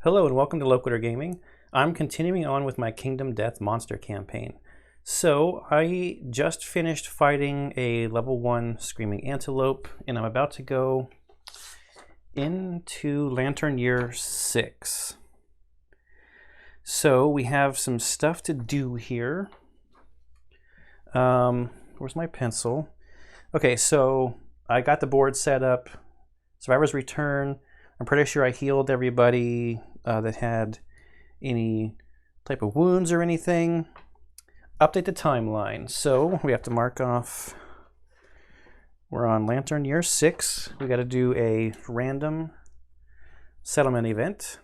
Hello and welcome to Loquitur Gaming. I'm continuing on with my Kingdom Death Monster campaign. So I just finished fighting a level 1 Screaming Antelope and I'm about to go into Lantern Year 6. So we have some stuff to do here. Where's my pencil? Okay, so I got the board set up. Survivor's Return. I'm pretty sure I healed everybody that had any type of wounds or anything. Update the timeline. So we have to mark off, we're on Lantern Year 6. We got to do a random settlement event.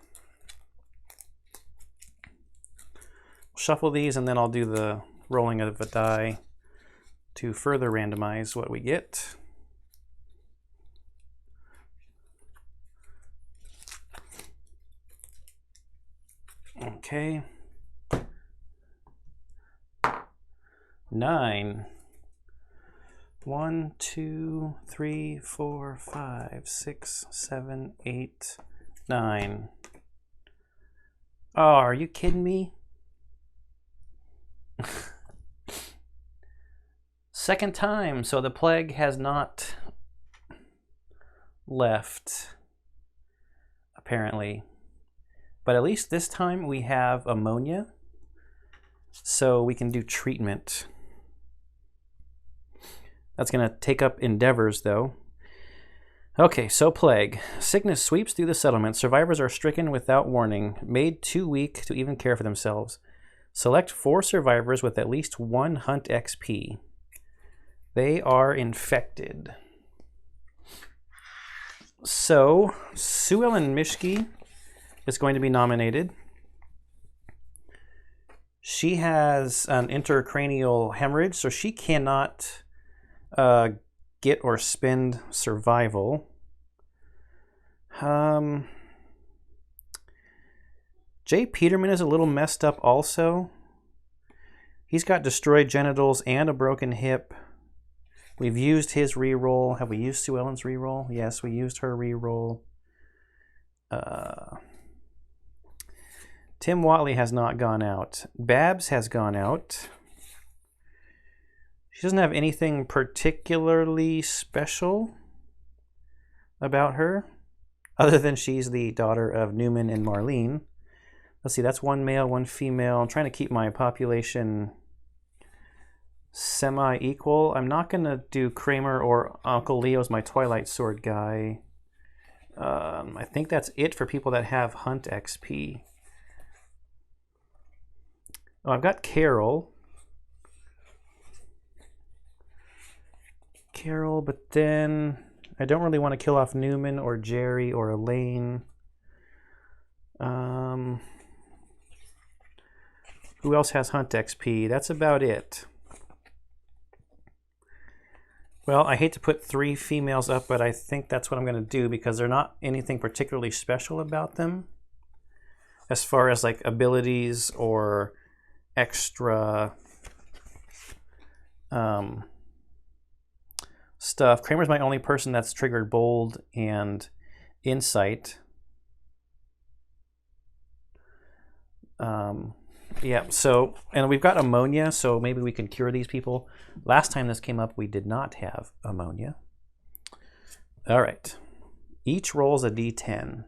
Shuffle these and then I'll do the rolling of a die to further randomize what we get. Okay. 9. 1, 2, 3, 4, 5, 6, 7, 8, 9. Oh, are you kidding me? Second time, so the plague has not left, apparently. But at least this time we have ammonia, so we can do treatment. That's going to take up endeavors, though. Okay, so plague. Sickness sweeps through the settlement. Survivors are stricken without warning, made too weak to even care for themselves. Select 4 survivors with at least 1 hunt XP. They are infected. So, Sue-Ellen Mischke is going to be nominated. She has an intracranial hemorrhage, so she cannot get or spend survival. Jay Peterman is a little messed up also. He's got destroyed genitals and a broken hip. We've used his reroll. Have we used Sue Ellen's reroll? Yes, we used her reroll. Tim Watley has not gone out. Babs has gone out. She doesn't have anything particularly special about her, other than she's the daughter of Newman and Marlene. Let's see, that's 1 male, 1 female. I'm trying to keep my population semi-equal. I'm not going to do Kramer or Uncle Leo's my Twilight Sword guy. I think that's it for people that have Hunt XP. Oh, I've got Carol. But then I don't really want to kill off Newman or Jerry or Elaine. Who else has Hunt XP? That's about it. Well, I hate to put 3 females up, but I think that's what I'm going to do because they're not anything particularly special about them as far as like abilities or extra stuff. Kramer's my only person that's triggered bold and insight. Yeah, so, and we've got ammonia, so maybe we can cure these people. Last time this came up, we did not have ammonia. All right. Each rolls a d10.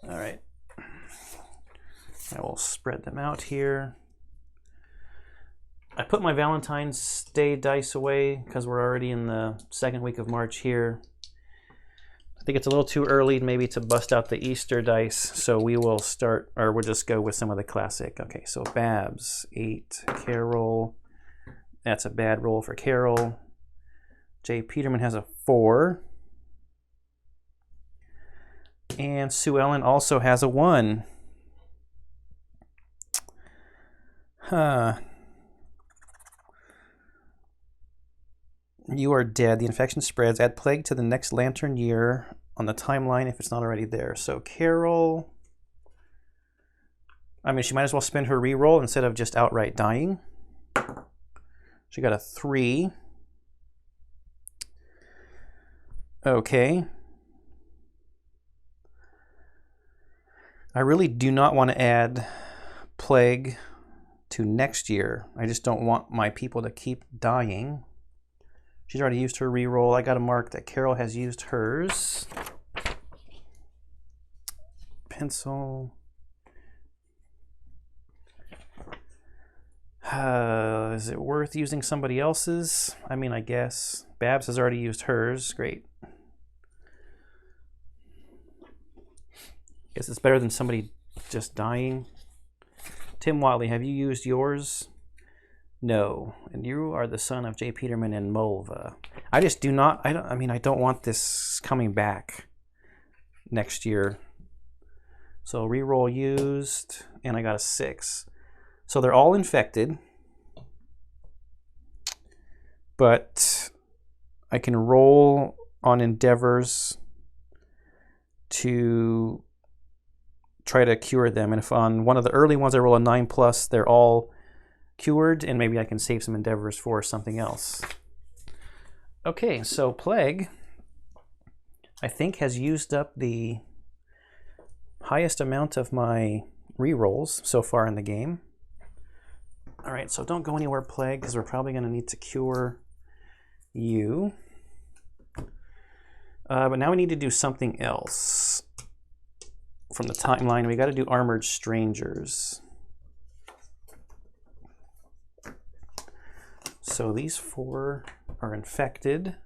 All right. I will spread them out here. I put my Valentine's Day dice away because we're already in the 2nd week of March here. I think it's a little too early maybe to bust out the Easter dice, so we will start, or we'll just go with some of the classic. Okay, so Babs, 8, Carol, that's a bad roll for Carol. Jay Peterman has a 4. And Sue Ellen also has a 1. Huh. You are dead. The infection spreads. Add plague to the next Lantern Year on the timeline if it's not already there. So Carol, I mean, she might as well spend her reroll instead of just outright dying. She got a 3. Okay. I really do not want to add plague to next year. I just don't want my people to keep dying. She's already used her reroll. I got to mark that Carol has used hers. Pencil. Is it worth using somebody else's? I mean, I guess. Babs has already used hers. Great. Guess it's better than somebody just dying. Tim Watley, have you used yours? No. And you are the son of J. Peterman and Mulva. I just do not, I don't want this coming back next year. So reroll used, and I got a 6. So they're all infected. But I can roll on endeavors to try to cure them. And if on one of the early ones I roll a 9+, they're all cured, and maybe I can save some endeavors for something else. Okay, so Plague, I think, has used up the highest amount of my rerolls so far in the game. All right, so don't go anywhere, Plague, because we're probably going to need to cure you. But now we need to do something else from the timeline. We got to do Armored Strangers. So these 4 are infected.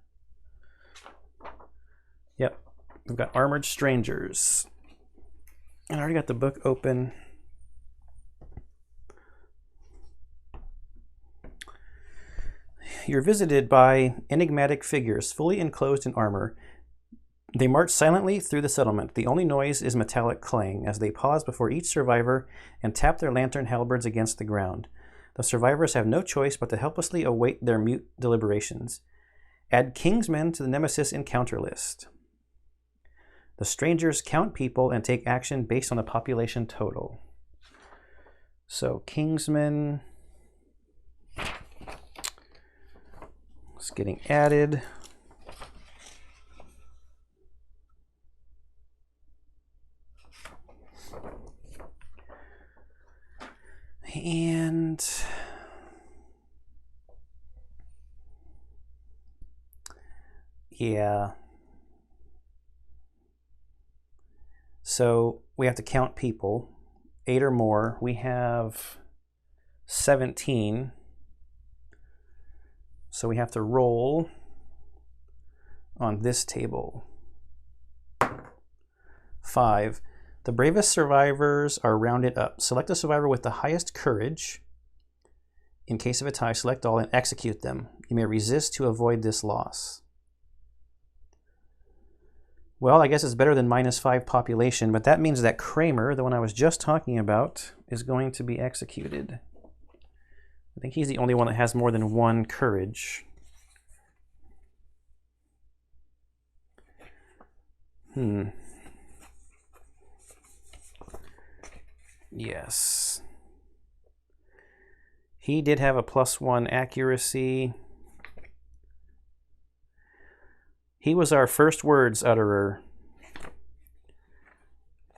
Yep, we've got Armored Strangers. And I already got the book open. You're visited by enigmatic figures, fully enclosed in armor. They march silently through the settlement. The only noise is metallic clang as they pause before each survivor and tap their lantern halberds against the ground. The survivors have no choice but to helplessly await their mute deliberations. Add Kingsmen to the Nemesis encounter list. The strangers count people and take action based on the population total. So Kingsmen is getting added. And yeah. So we have to count people, 8 or more. We have 17. So we have to roll on this table. 5. The bravest survivors are rounded up. Select a survivor with the highest courage. In case of a tie, select all and execute them. You may resist to avoid this loss. Well, I guess it's better than -5 population, but that means that Kramer, the one I was just talking about, is going to be executed. I think he's the only one that has more than 1 courage. Yes. He did have a +1 accuracy. He was our first words utterer.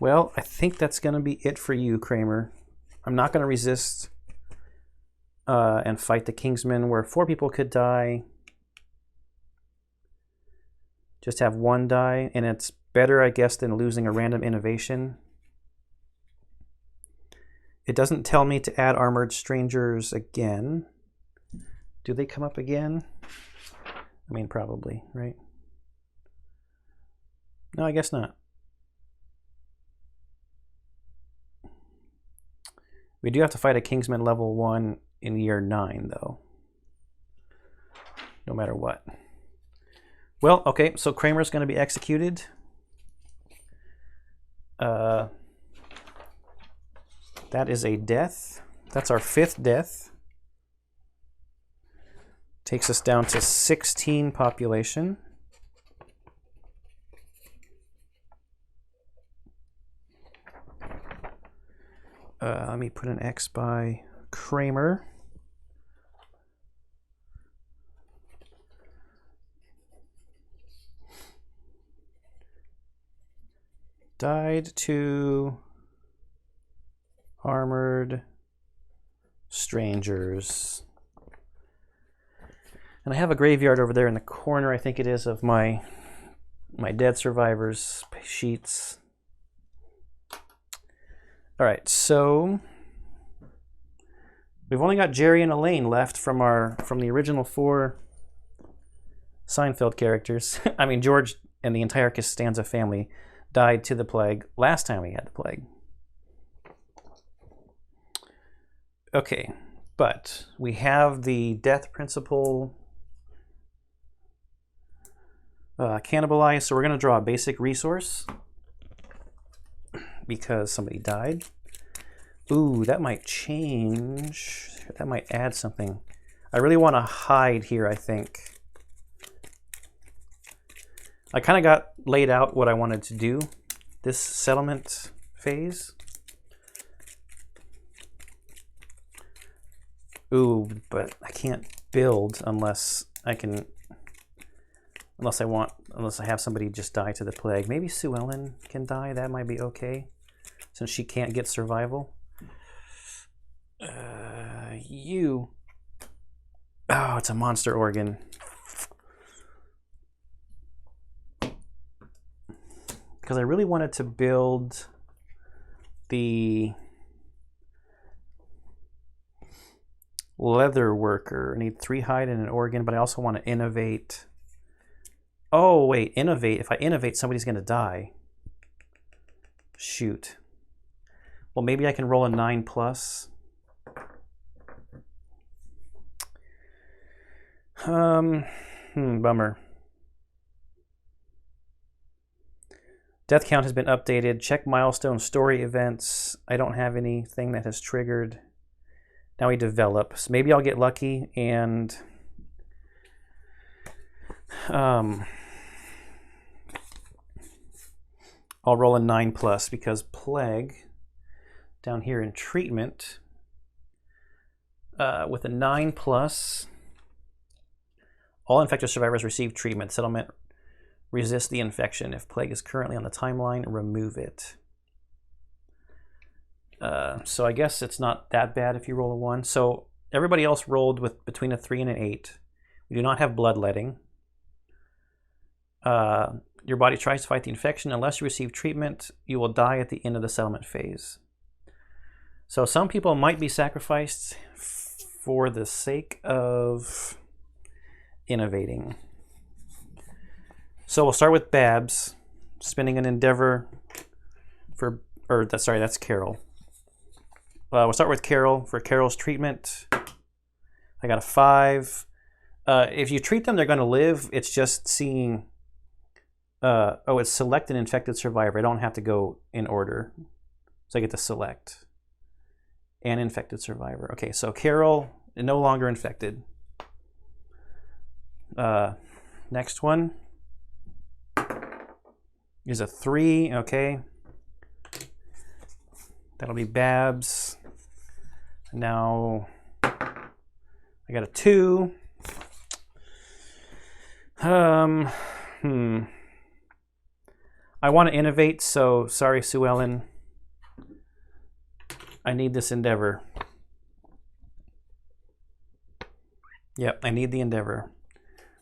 Well, I think that's going to be it for you, Kramer. I'm not going to resist and fight the Kingsmen where 4 people could die. Just have 1 die, and it's better, I guess, than losing a random innovation. It doesn't tell me to add Armored Strangers again. Do they come up again? I mean, probably, right? No, I guess not. We do have to fight a Kingsman level 1 in year 9, though. No matter what. Well, okay, so Kramer's going to be executed. That is a death. That's our 5th death. Takes us down to 16 population. Let me put an X by Kramer. Died to Armored strangers. And I have a graveyard over there in the corner, I think it is, of my dead survivors sheets. All right, so we've only got Jerry and Elaine left from the original 4 Seinfeld characters. I mean, George and the entire Costanza family died to the plague last time we had the plague. Okay, but we have the death principle cannibalized, so we're going to draw a basic resource because somebody died. Ooh, that might change. That might add something. I really want to hide here, I think. I kind of got laid out what I wanted to do this settlement phase. Ooh, but I can't build unless I have somebody just die to the plague. Maybe Sue Ellen can die. That might be okay, since she can't get survival. Oh, it's a monster organ. Because I really wanted to build the leather worker. I need 3 hide and an organ, but I also want to innovate. Oh, wait, innovate. If I innovate, somebody's going to die. Shoot. Well, maybe I can roll a 9+. Bummer. Death count has been updated. Check milestone story events. I don't have anything that has triggered. Now we develop. So maybe I'll get lucky and I'll roll a 9+ because plague down here in treatment with a 9+, all infected survivors receive treatment. Settlement resist the infection. If plague is currently on the timeline, remove it. So I guess it's not that bad if you roll a 1. So everybody else rolled with between a 3 and an 8. We do not have bloodletting. Your body tries to fight the infection. Unless you receive treatment, you will die at the end of the settlement phase. So some people might be sacrificed for the sake of innovating. So we'll start with Babs, spending an endeavor for, that's Carol. We'll start with Carol for Carol's treatment. I got a 5. If you treat them, they're going to live. It's just seeing, it's select an infected survivor. I don't have to go in order. So I get to select an infected survivor. Okay, so Carol, no longer infected. Next one is a 3, okay. That'll be Babs. Now I got a 2. I want to innovate, so sorry, Sue Ellen. I need this endeavor. Yep, I need the endeavor.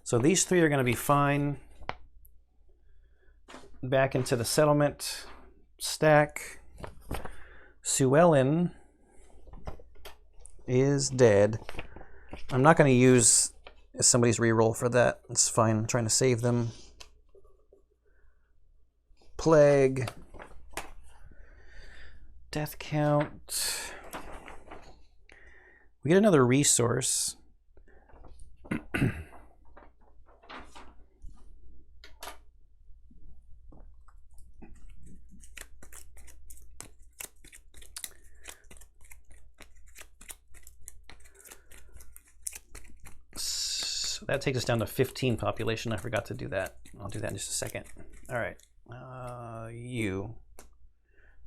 So these 3 are going to be fine. Back into the settlement stack. Sue Ellen is dead. I'm not going to use somebody's reroll for that. It's fine. I'm trying to save them. Plague. Death count. We get another resource. That takes us down to 15 population. I forgot to do that. I'll do that in just a second. All right. You.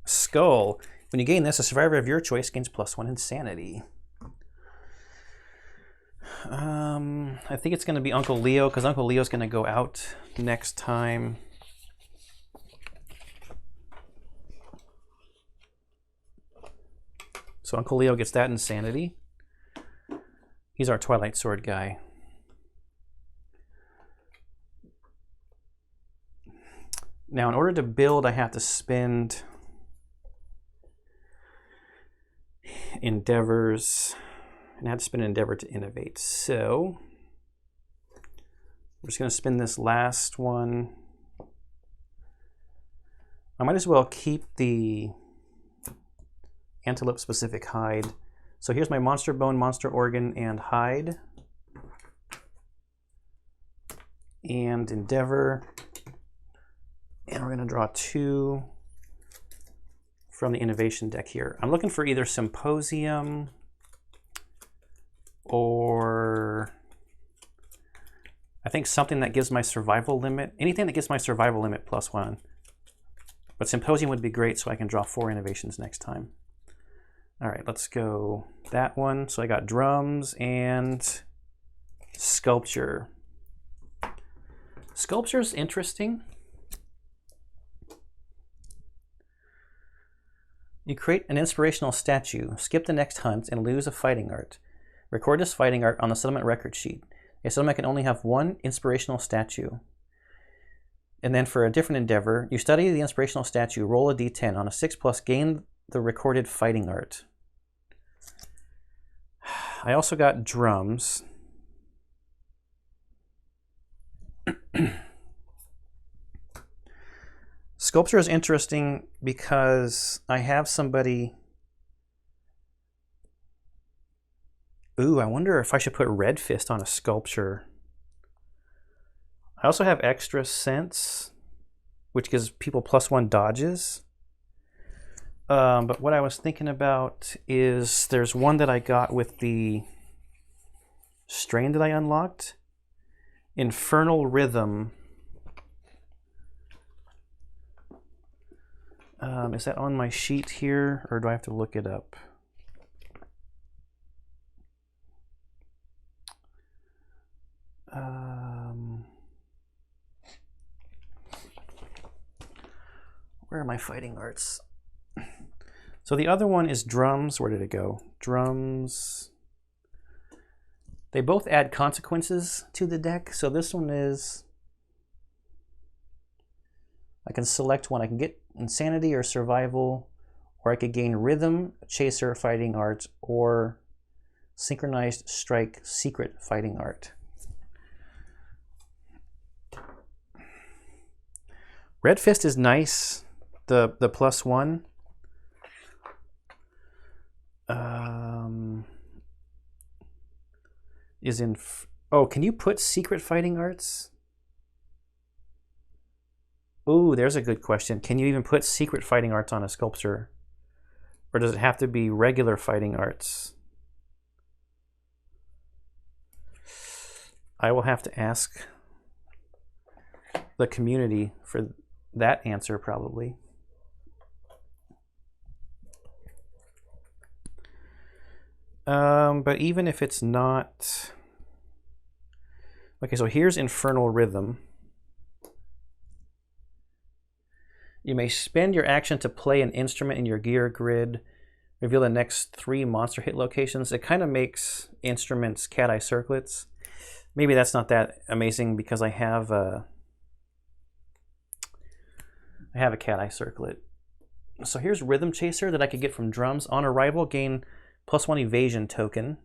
Skull. When you gain this, a survivor of your choice gains +1 insanity. I think it's going to be Uncle Leo, because Uncle Leo's going to go out next time. So Uncle Leo gets that insanity. He's our Twilight Sword guy. Now, in order to build, I have to spend endeavors, and I have to spend an endeavor to innovate. So we're just going to spend this last one. I might as well keep the antelope specific hide. So here's my monster bone, monster organ, and hide. And endeavor. And we're going to draw 2 from the innovation deck here. I'm looking for either Symposium or I think something that gives my survival limit. Anything that gives my survival limit +1. But Symposium would be great so I can draw 4 innovations next time. All right, let's go that one. So I got drums and sculpture. Sculpture is interesting. You create an inspirational statue, skip the next hunt, and lose a fighting art. Record this fighting art on the settlement record sheet. A settlement can only have 1 inspirational statue. And then for a different endeavor, you study the inspirational statue, roll a d10. On a 6+, gain the recorded fighting art. I also got drums. Sculpture is interesting because I have somebody... Ooh, I wonder if I should put Red Fist on a sculpture. I also have extra sense, which gives people +1 dodges. But what I was thinking about is there's one that I got with the strain that I unlocked. Infernal Rhythm. Is that on my sheet here, or do I have to look it up? Where are my fighting arts? So the other one is drums. Where did it go? Drums. They both add consequences to the deck. So this one is... I can select one. I can get insanity or survival, or I could gain rhythm, chaser, fighting art, or synchronized strike, secret fighting art. Red Fist is nice. The +1. Is in... Oh, can you put secret fighting arts? Ooh, there's a good question. Can you even put secret fighting arts on a sculpture? Or does it have to be regular fighting arts? I will have to ask the community for that answer, probably. But even if it's not... Okay, so here's Infernal Rhythm. You may spend your action to play an instrument in your gear grid. Reveal the next 3 monster hit locations. It kind of makes instruments cat-eye circlets. Maybe that's not that amazing because I have a cat-eye circlet. So here's Rhythm Chaser that I could get from drums. On arrival, gain +1 evasion token.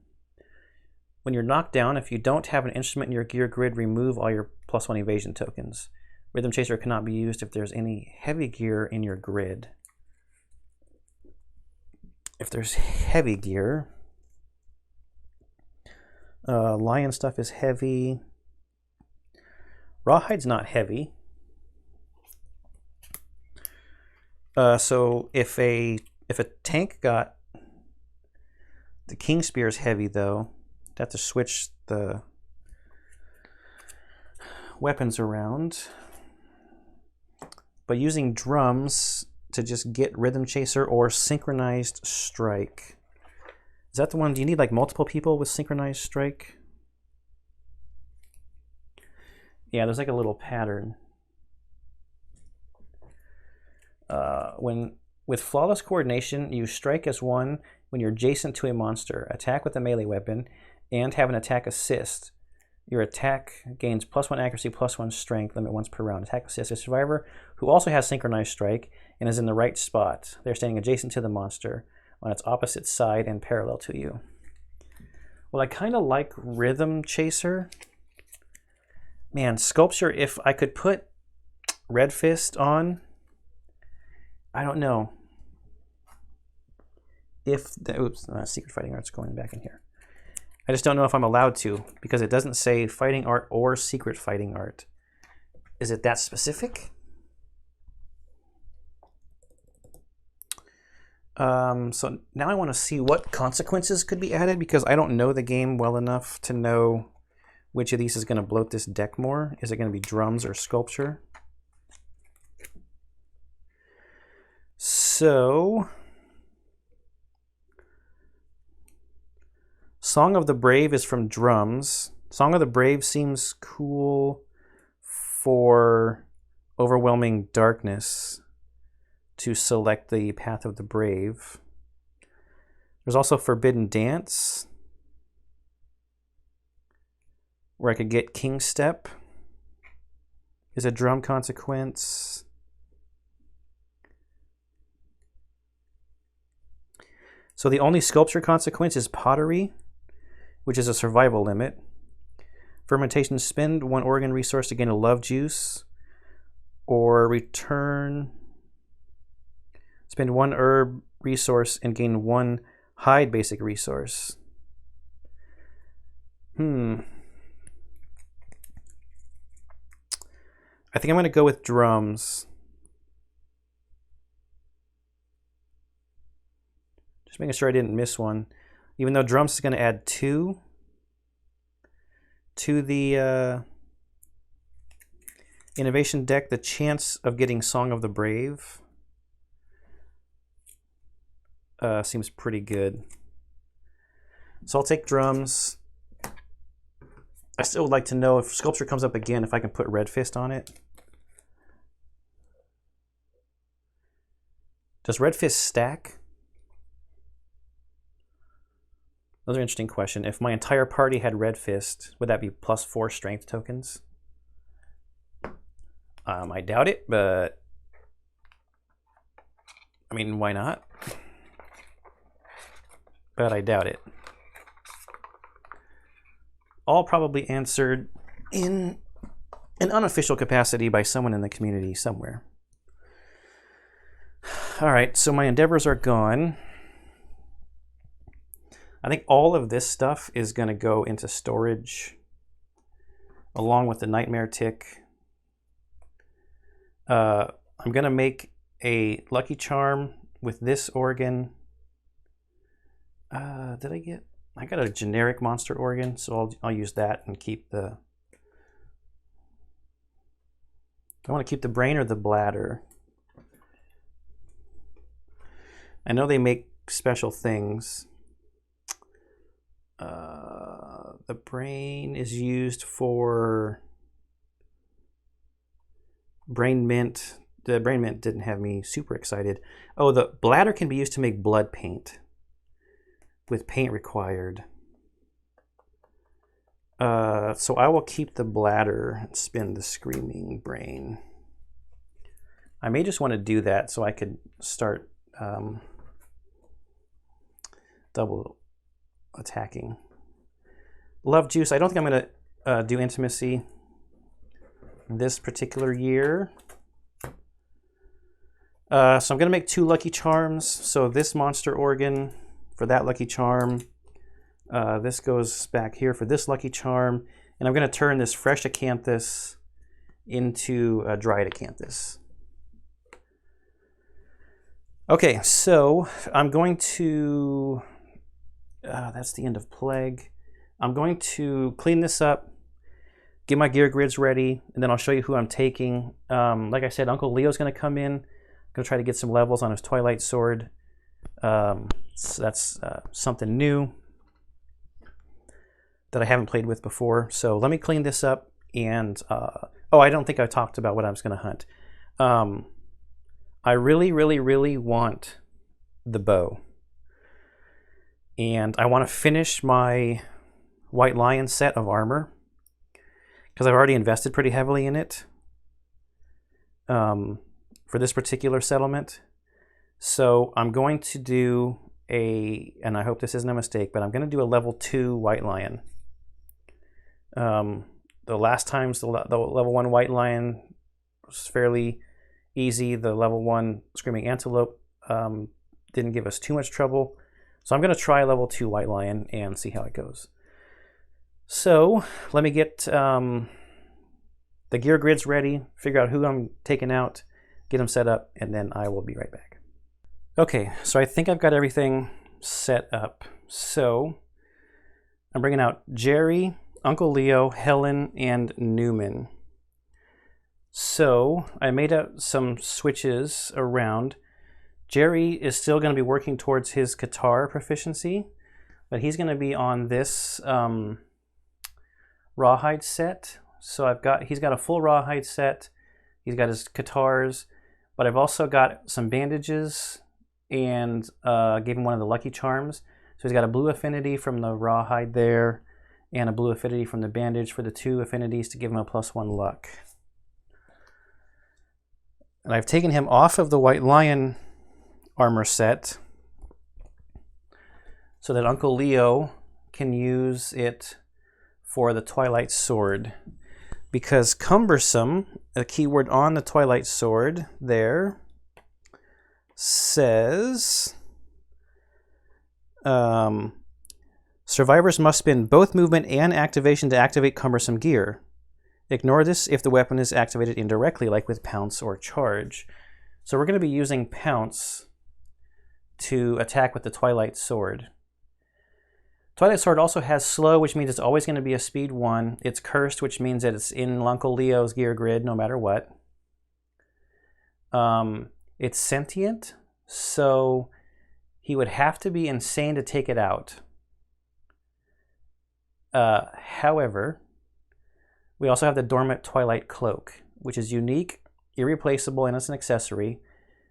When you're knocked down, if you don't have an instrument in your gear grid, remove all your +1 evasion tokens. Rhythm Chaser cannot be used if there's any heavy gear in your grid. If there's heavy gear, lion stuff is heavy. Rawhide's not heavy. So if a tank got... The King Spear is heavy though. I'd have to switch the weapons around. But using drums to just get Rhythm Chaser or Synchronized Strike. Is that the one? Do you need like multiple people with Synchronized Strike? Yeah, there's like a little pattern. With Flawless Coordination, you strike as 1. when you're adjacent to a monster, attack with a melee weapon, and have an attack assist. Your attack gains +1 accuracy, +1 strength, limit once per round. Attack assist a survivor who also has synchronized strike and is in the right spot. They're standing adjacent to the monster on its opposite side and parallel to you. Well, I kind of like Rhythm Chaser. Man, Sculpture, if I could put Red Fist on, I don't know. If the, oops, Secret Fighting Art's going back in here. I just don't know if I'm allowed to, because it doesn't say Fighting Art or Secret Fighting Art. Is it that specific? So now I want to see what consequences could be added, because I don't know the game well enough to know which of these is going to bloat this deck more. Is it going to be Drums or Sculpture? So, Song of the Brave is from Drums. Song of the Brave seems cool for Overwhelming Darkness to select the Path of the Brave. There's also Forbidden Dance, where I could get King Step is a drum consequence. So the only Sculpture consequence is Pottery, which is a survival limit. Fermentation, spend 1 organ resource to gain a love juice, or spend 1 herb resource and gain 1 hide basic resource. I think I'm going to go with Drums. Just making sure I didn't miss one. Even though Drums is going to add 2 to the Innovation deck, the chance of getting Song of the Brave seems pretty good. So I'll take Drums. I still would like to know if Sculpture comes up again, if I can put Red Fist on it. Does Red Fist stack? Those are an interesting question. If my entire party had Red Fist, would that be +4 strength tokens? I doubt it, but I mean, why not? But I doubt it. All probably answered in an unofficial capacity by someone in the community somewhere. All right, so my endeavors are gone. I think all of this stuff is going to go into storage along with the Nightmare Tick. I'm going to make a Lucky Charm with this organ. I got a generic monster organ, so I'll use that and keep the... I want to keep the brain or the bladder. I know they make special things. The brain is used for Brain Mint. The Brain Mint didn't have me super excited. Oh, the bladder can be used to make blood paint with paint required. So I will keep the bladder and spin the Screaming Brain. I may just want to do that so I could start double attacking. Love Juice. I don't think I'm going to do Intimacy this particular year. So I'm going to make 2 Lucky Charms. So this monster organ for that Lucky Charm. This goes back here for this Lucky Charm. And I'm going to turn this fresh Acanthus into a dried Acanthus. Okay, so I'm going to... that's the end of Plague. I'm going to clean this up, get my gear grids ready, and then I'll show you who I'm taking. Like I said, Uncle Leo's going to come in. I'm going to try to get some levels on his Twilight Sword. So that's something new that I haven't played with before. So let me clean this up. And oh, I don't think I talked about what I was going to hunt. I really, really, really want the bow. And I want to finish my White Lion set of armor because I've already invested pretty heavily in it for this particular settlement. So I'm going to do and I hope this isn't a mistake, but I'm going to do a level 2 White Lion. The last times the level 1 White Lion was fairly easy. The level 1 Screaming Antelope didn't give us too much trouble. So I'm going to try level 2 White Lion and see how it goes. So let me get the gear grids ready, figure out who I'm taking out, get them set up, and then I will be right back. Okay, so I think I've got everything set up. So I'm bringing out Jerry, Uncle Leo, Helen, and Newman. So I made up some switches around. Jerry is still going to be working towards his guitar proficiency, but he's going to be on this rawhide set. So he's got a full rawhide set. He's got his guitars, but I've also got some bandages and gave him one of the Lucky Charms. So he's got a blue affinity from the rawhide there and a blue affinity from the bandage for the 2 affinities to give him a +1 luck. And I've taken him off of the White Lion armor set so that Uncle Leo can use it for the Twilight Sword. Because cumbersome, a keyword on the Twilight Sword there, says survivors must spend both movement and activation to activate cumbersome gear. Ignore this if the weapon is activated indirectly, like with Pounce or Charge. So we're going to be using Pounce to attack with the Twilight Sword. Twilight Sword also has Slow, which means it's always going to be a speed 1. It's Cursed, which means that it's in Uncle Leo's gear grid no matter what. It's sentient, so he would have to be insane to take it out. However, we also have the Dormant Twilight Cloak, which is unique, irreplaceable, and it's an accessory,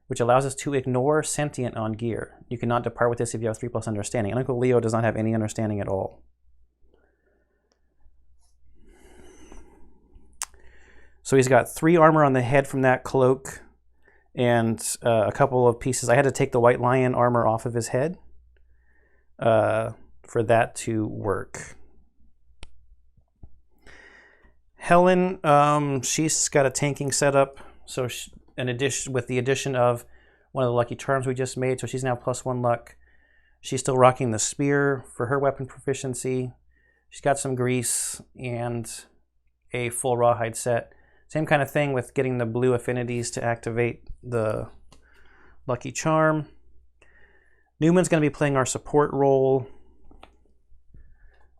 which allows us to ignore sentient on gear. You cannot depart with this if you have 3+ understanding. And Uncle Leo does not have any understanding at all. So he's got 3 armor on the head from that cloak and a couple of pieces. I had to take the White Lion armor off of his head for that to work. Helen, she's got a tanking setup, so with the addition of one of the Lucky Charms we just made, so she's now +1 luck. She's still rocking the spear for her weapon proficiency. She's got some grease and a full rawhide set. Same kind of thing with getting the blue affinities to activate the Lucky Charm. Newman's going to be playing our support role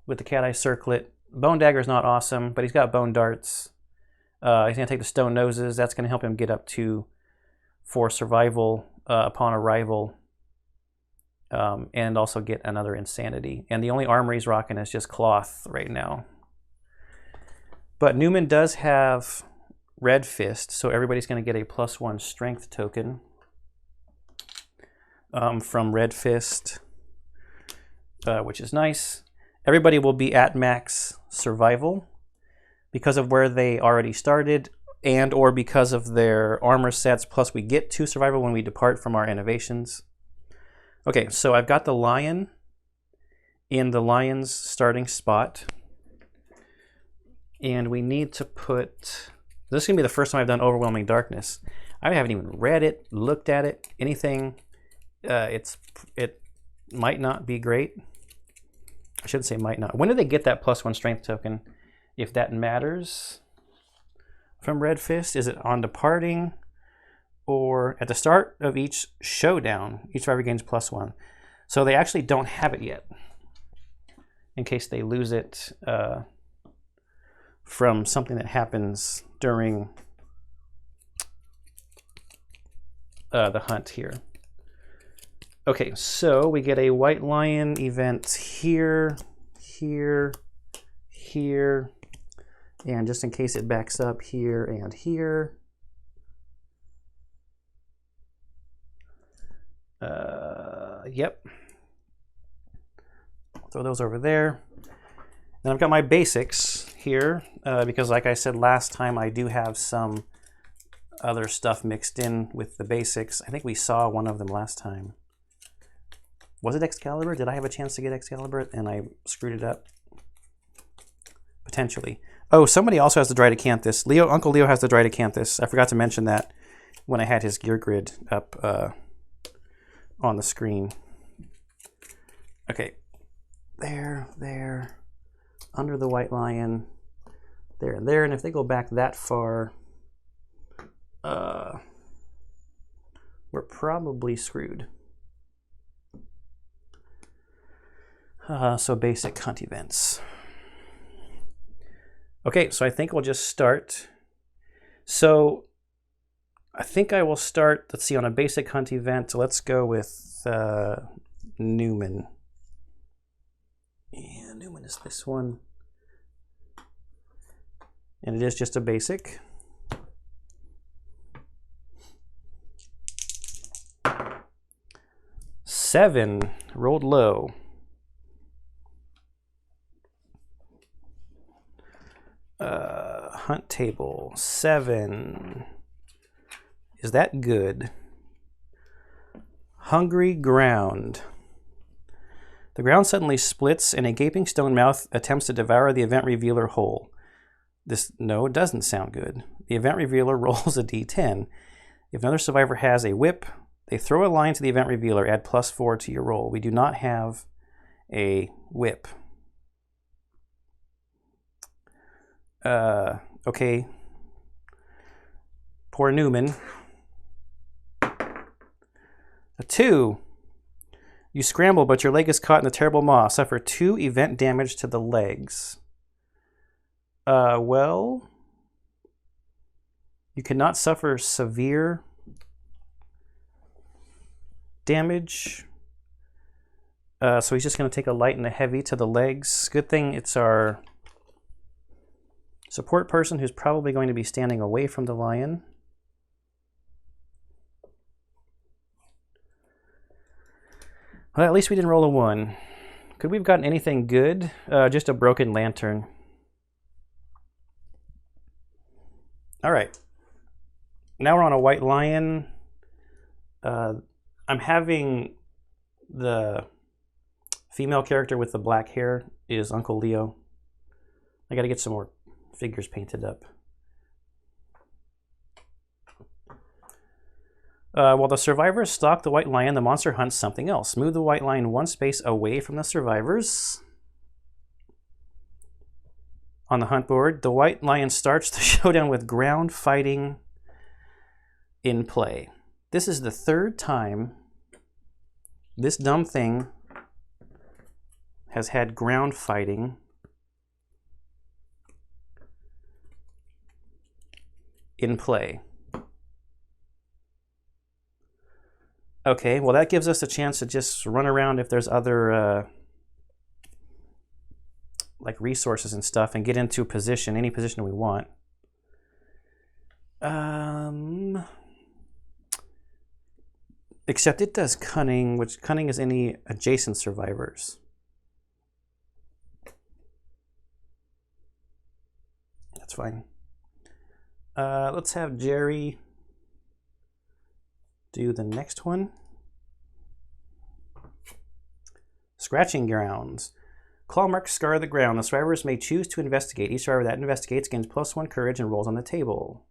with the Cat Eye Circlet. Bone Dagger is not awesome, but he's got Bone Darts. He's going to take the Stone Noses. That's going to help him get up to 4 survival upon arrival, and also get another Insanity. And the only armor he's rocking is just cloth right now. But Newman does have Red Fist, so everybody's going to get a +1 strength token from Red Fist, which is nice. Everybody will be at max survival because of where they already started and or because of their armor sets, plus we get 2 survival when we depart from our innovations. Okay, so I've got the lion in the lion's starting spot. And we need to put... This is going to be the first time I've done Overwhelming Darkness. I haven't even read it, looked at it, anything. It might not be great. I shouldn't say might not. When do they get that +1 strength token? If that matters from Red Fist, is it on departing or at the start of each showdown? Each survivor gains +1. So they actually don't have it yet, in case they lose it from something that happens during the hunt here. Okay, so we get a White Lion event here, here, here, and just in case it backs up, here and here. Yep. throw those over there. Then I've got my basics here because like I said last time, I do have some other stuff mixed in with the basics. I think we saw one of them last time. Was it Excalibur? Did I have a chance to get Excalibur and I screwed it up? Potentially. Oh, somebody also has the Dridacanthus. Uncle Leo has the Dridacanthus. I forgot to mention that when I had his gear grid up on the screen. Okay, there, under the White Lion, there and there. And if they go back that far, we're probably screwed. So basic hunt events. Okay, so I think we'll just start. So I think I will start, let's see, on a basic hunt event. Let's go with Newman. Yeah, Newman is this one. And it is just a basic. Seven, rolled low. Hunt table, 7. Is that good? Hungry ground. The ground suddenly splits and a gaping stone mouth attempts to devour the event revealer whole. No, it doesn't sound good. The event revealer rolls a d10. If another survivor has a whip, they throw a line to the event revealer, add +4 to your roll. We do not have a whip. Okay. Poor Newman. A 2. You scramble, but your leg is caught in the terrible maw. Suffer 2 event damage to the legs. Well, you cannot suffer severe damage. So he's just going to take a light and a heavy to the legs. Good thing it's our support person who's probably going to be standing away from the lion. Well, at least we didn't roll a 1. Could we have gotten anything good? Just a broken lantern. All right. Now we're on a white lion. I'm having the female character with the black hair is Uncle Leo. I got to get some more figures painted up. While the survivors stalk the white lion, the monster hunts something else. Move the white lion 1 space away from the survivors. On the hunt board, the white lion starts the showdown with ground fighting in play. This is the 3rd time this dumb thing has had ground fighting in play. Okay, well that gives us a chance to just run around if there's other like resources and stuff and get into position, any position we want. Except it does cunning, which cunning is any adjacent survivors. That's fine. Let's have Jerry do the next one. Scratching grounds. Claw marks scar the ground. The survivors may choose to investigate. Each survivor that investigates gains +1 courage and rolls on the table.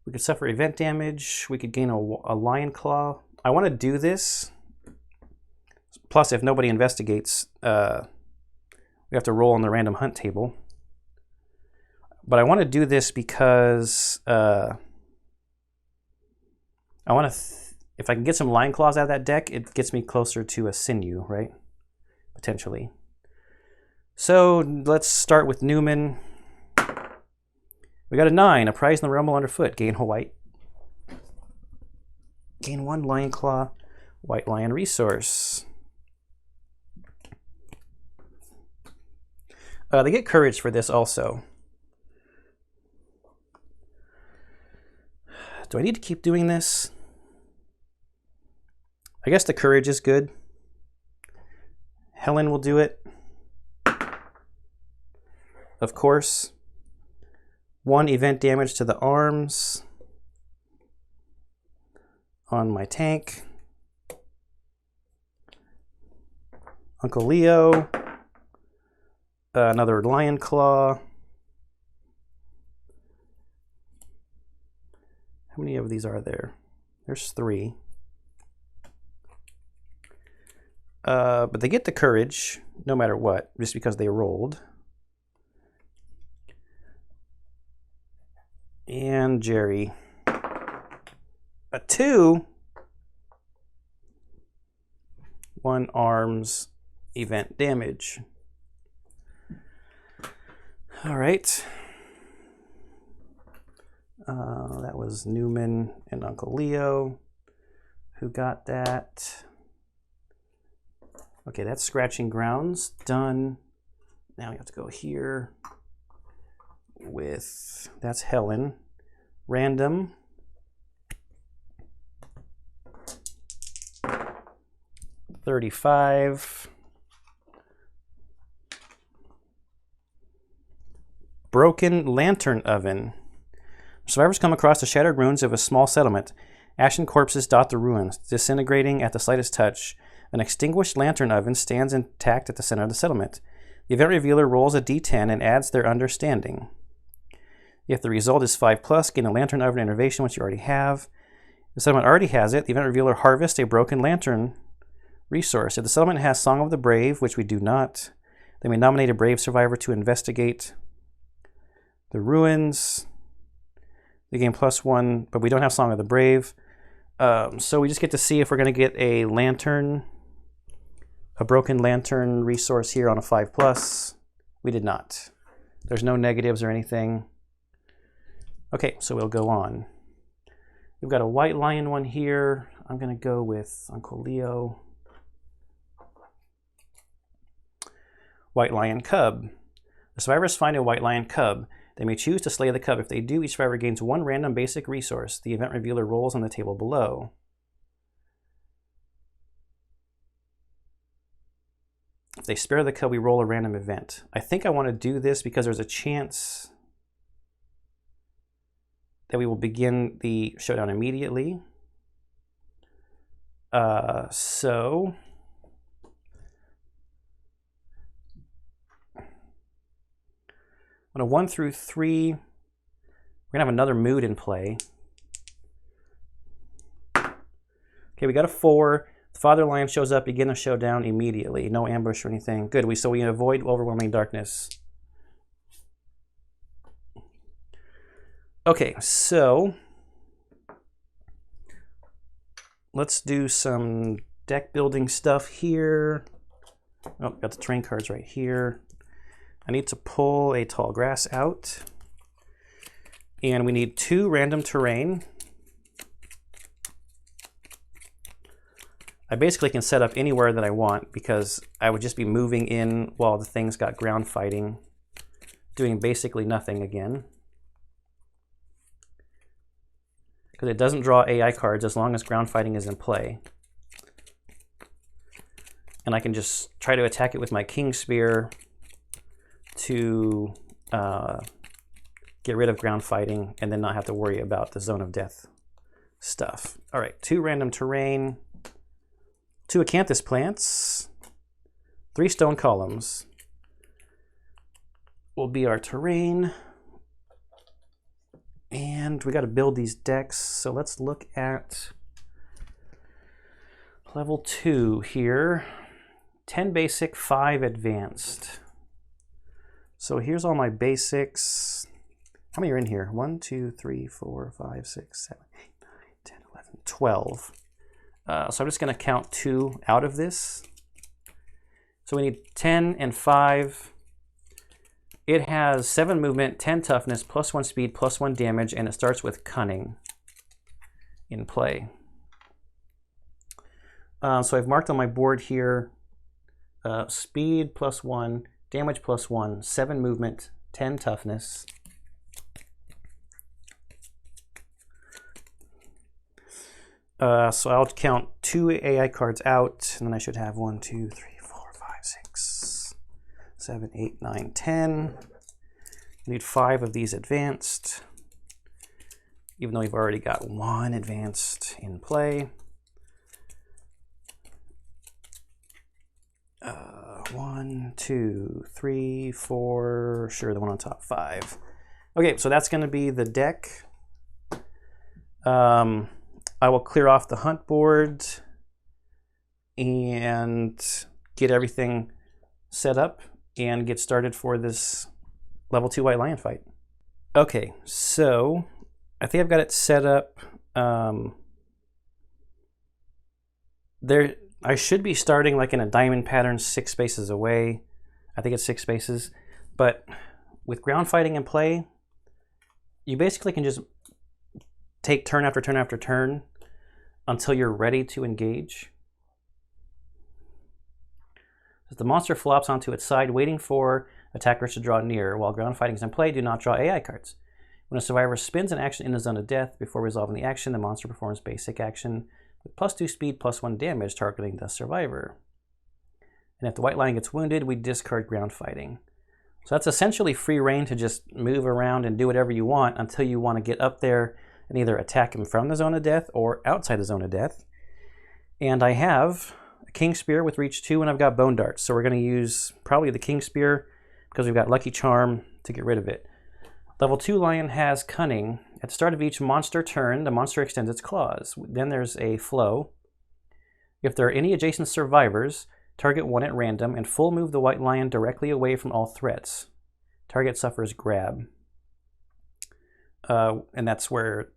We could suffer event damage. We could gain a lion claw. I want to do this. Plus, if nobody investigates, we have to roll on the random hunt table. But I want to do this because I want to, if I can get some lion claws out of that deck, it gets me closer to a sinew, right? Potentially. So let's start with Newman. We got a 9, a prize in the rumble underfoot. Gain a white. Gain 1 lion claw, white lion resource. They get courage for this also. Do I need to keep doing this? I guess the courage is good. Helen will do it. Of course. 1 event damage to the arms on my tank. Uncle Leo. Another Lion Claw. How many of these are there? There's 3. But they get the courage no matter what, just because they rolled. And Jerry. A 2. 1 arms event damage. All right. That was Newman and Uncle Leo who got that. Okay, that's scratching grounds done. Now we have to go here with, that's Helen. Random. $35. Broken lantern oven. Survivors come across the shattered ruins of a small settlement. Ashen corpses dot the ruins, disintegrating at the slightest touch. An extinguished lantern oven stands intact at the center of the settlement. The event revealer rolls a d10 and adds their understanding. If the result is 5+, gain a lantern oven innovation, which you already have. If the settlement already has it, the event revealer harvests a broken lantern resource. If the settlement has Song of the Brave, which we do not, they may nominate a brave survivor to investigate the ruins. They gain +1, but we don't have Song of the Brave. So we just get to see if we're going to get a lantern, a broken lantern resource here on a 5+. We did not. There's no negatives or anything. Okay, so we'll go on. We've got a white lion one here. I'm going to go with Uncle Leo. White lion cub. The survivors find a white lion cub. They may choose to slay the cub. If they do, each survivor gains 1 random basic resource. The event revealer rolls on the table below. If they spare the cub, we roll a random event. I think I want to do this because there's a chance that we will begin the showdown immediately. So on a 1 through 3, we're gonna have another mood in play. Okay, we got a 4. The father lion shows up, begin the showdown immediately. No ambush or anything. Good, so we avoid overwhelming darkness. Okay, so let's do some deck building stuff here. Oh, got the terrain cards right here. I need to pull a tall grass out. And we need 2 random terrain. I basically can set up anywhere that I want because I would just be moving in while the things got ground fighting, doing basically nothing again. Because it doesn't draw AI cards as long as ground fighting is in play. And I can just try to attack it with my King Spear to get rid of ground fighting and then not have to worry about the zone of death stuff. All right, 2 random terrain, 2 acanthus plants, 3 stone columns will be our terrain. And we got to build these decks. So let's look at level 2 here. 10 basic, 5 advanced. So here's all my basics. How many are in here? 1, 2, 3, 4, 5, 6, 7, 8, 9, 10, 11, 12. So I'm just going to count 2 out of this. So we need 10 and 5. It has 7 movement, 10 toughness, +1 speed, +1 damage, and it starts with cunning in play. So I've marked on my board here speed +1, damage +1, 7 movement, 10 toughness. So I'll count 2 AI cards out, and then I should have 1, 2, 3, 4, 5, 6, 7, 8, 9, 10. We need 5 of these advanced, even though we've already got 1 advanced in play. 1, 2, 3, 4, sure, the one on top, 5. Okay, so that's going to be the deck. I will clear off the hunt board and get everything set up and get started for this level 2 white lion fight. Okay, so I think I've got it set up. I should be starting like in a diamond pattern 6 spaces away. I think it's 6 spaces. But with ground fighting in play, you basically can just take turn after turn after turn until you're ready to engage. As the monster flops onto its side, waiting for attackers to draw near. While ground fighting is in play, do not draw AI cards. When a survivor spins an action in the zone of death, before resolving the action, the monster performs basic action with +2 speed, +1 damage, targeting the survivor. And if the white lion gets wounded, we discard ground fighting. So that's essentially free reign to just move around and do whatever you want until you want to get up there and either attack him from the zone of death or outside the zone of death. And I have a King Spear with reach 2, and I've got Bone Darts. So we're going to use probably the King Spear because we've got Lucky Charm to get rid of it. Level 2 Lion has Cunning. At the start of each monster turn, the monster extends its claws. Then there's a flow. If there are any adjacent survivors, target one at random and full move the white lion directly away from all threats. Target suffers grab. And that's where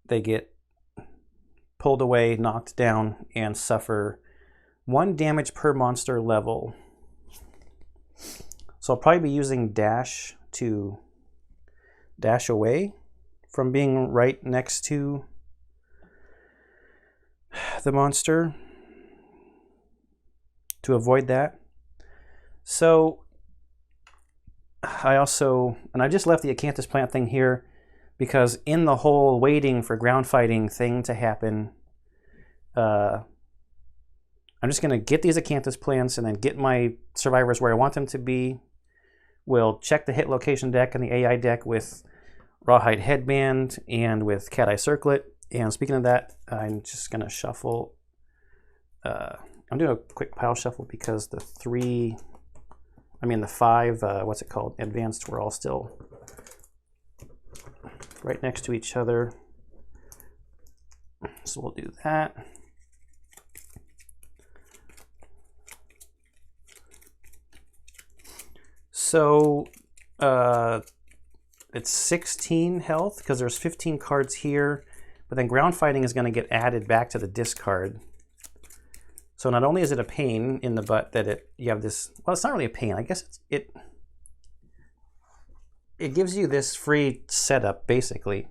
they get pulled away, knocked down, and suffer 1 damage per monster level. So I'll probably be using dash to dash away from being right next to the monster to avoid that. So I just left the Acanthus plant thing here because in the whole waiting for ground fighting thing to happen, I'm just going to get these Acanthus plants and then get my survivors where I want them to be. We'll check the hit location deck and the AI deck with Rawhide Headband and with Cat Eye Circlet. And speaking of that, I'm just going to shuffle. I'm doing a quick pile shuffle because the 5, advanced, were all still right next to each other. So we'll do that. So it's 16 health because there's 15 cards here, but then ground fighting is going to get added back to the discard. So not only is it a pain in the butt that you have this, well, it's not really a pain. I guess it gives you this free setup basically,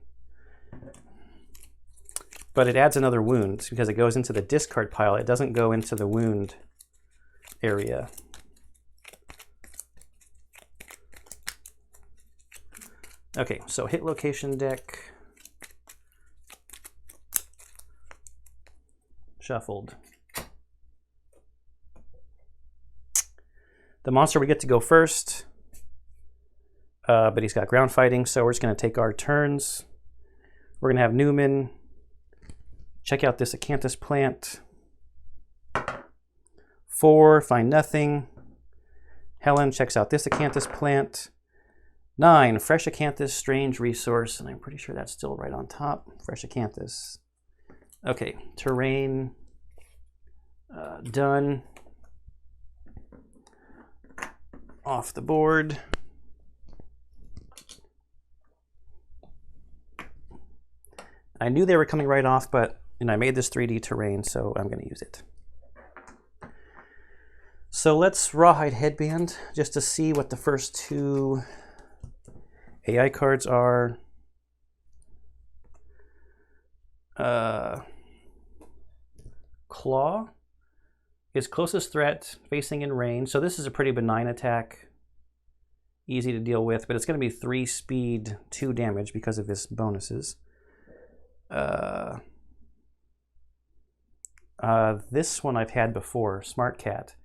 but it adds another wound because it goes into the discard pile. It doesn't go into the wound area. Okay, so hit location deck, shuffled. The monster we get to go first, but he's got ground fighting, so we're just going to take our turns. We're going to have Newman check out this Acanthus plant. 4, find nothing. Helen checks out this Acanthus plant. 9, fresh Acanthus, strange resource, and I'm pretty sure that's still right on top. Fresh Acanthus. Okay, terrain done. Off the board. I knew they were coming right off, but I made this 3D terrain, so I'm going to use it. So let's Rawhide Headband just to see what the first 2 AI cards are. Claw is closest threat, facing in range. So this is a pretty benign attack. Easy to deal with, but it's going to be 3 speed, 2 damage because of his bonuses. This one I've had before, Smart Cat.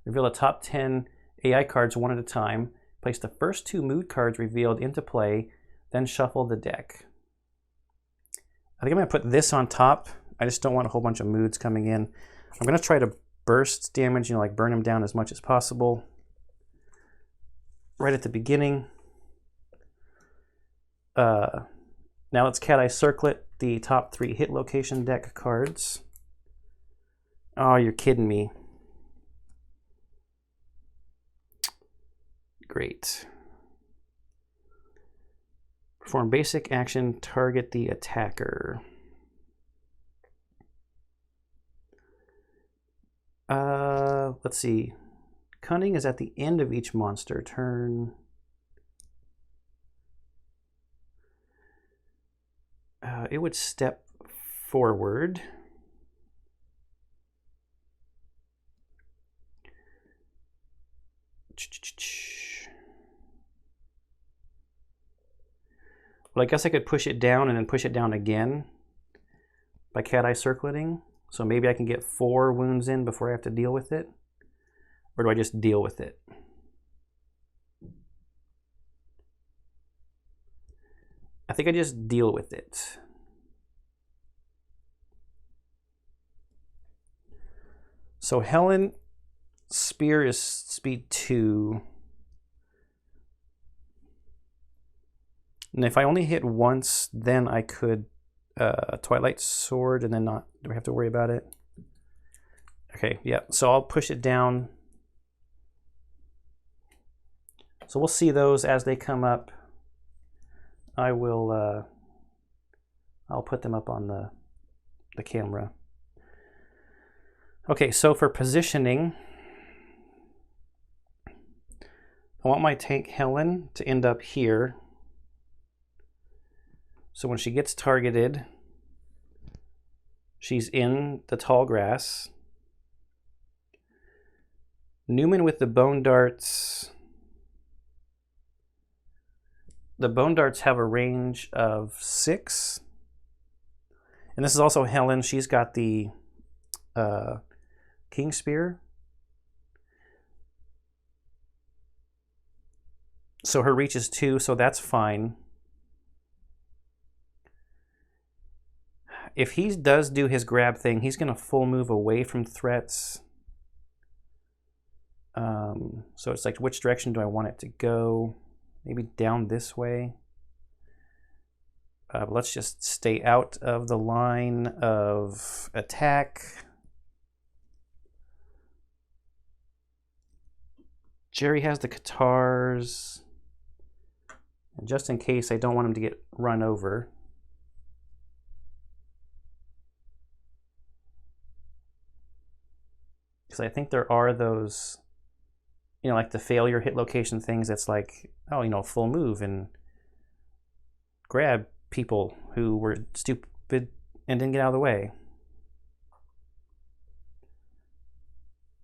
Reveal a top 10 AI cards one at a time. Place the first 2 mood cards revealed into play, then shuffle the deck. I think I'm going to put this on top. I just don't want a whole bunch of moods coming in. I'm going to try to burst damage, like burn them down as much as possible right at the beginning. Now let's Cat Eye Circlet the top 3 hit location deck cards. Oh, you're kidding me. Great. Perform basic action, target the attacker. Let's see. Cunning is at the end of each monster turn. It would step forward. Well, I guess I could push it down and then push it down again by Cat Eye Circleting. So maybe I can get 4 wounds in before I have to deal with it. Or do I just deal with it? I think I just deal with it. So Helen Spear is speed 2. And if I only hit once, then I could Twilight Sword and then not, do I have to worry about it? Okay, yeah, so I'll push it down. So we'll see those as they come up. I will, I'll put them up on the camera. Okay, so for positioning, I want my tank Helen to end up here. So when she gets targeted, she's in the tall grass. Newman with the bone darts. The bone darts have a range of 6. And this is also Helen. She's got the King Spear. So her reach is 2, so that's fine. If he does do his grab thing, he's going to full move away from threats. So it's like, which direction do I want it to go? Maybe down this way. But let's just stay out of the line of attack. Jerry has the Katars. And just in case I don't want him to get run over. Because I think there are those, you know, like the failure hit location things that's like, oh, you know, full move and grab people who were stupid and didn't get out of the way.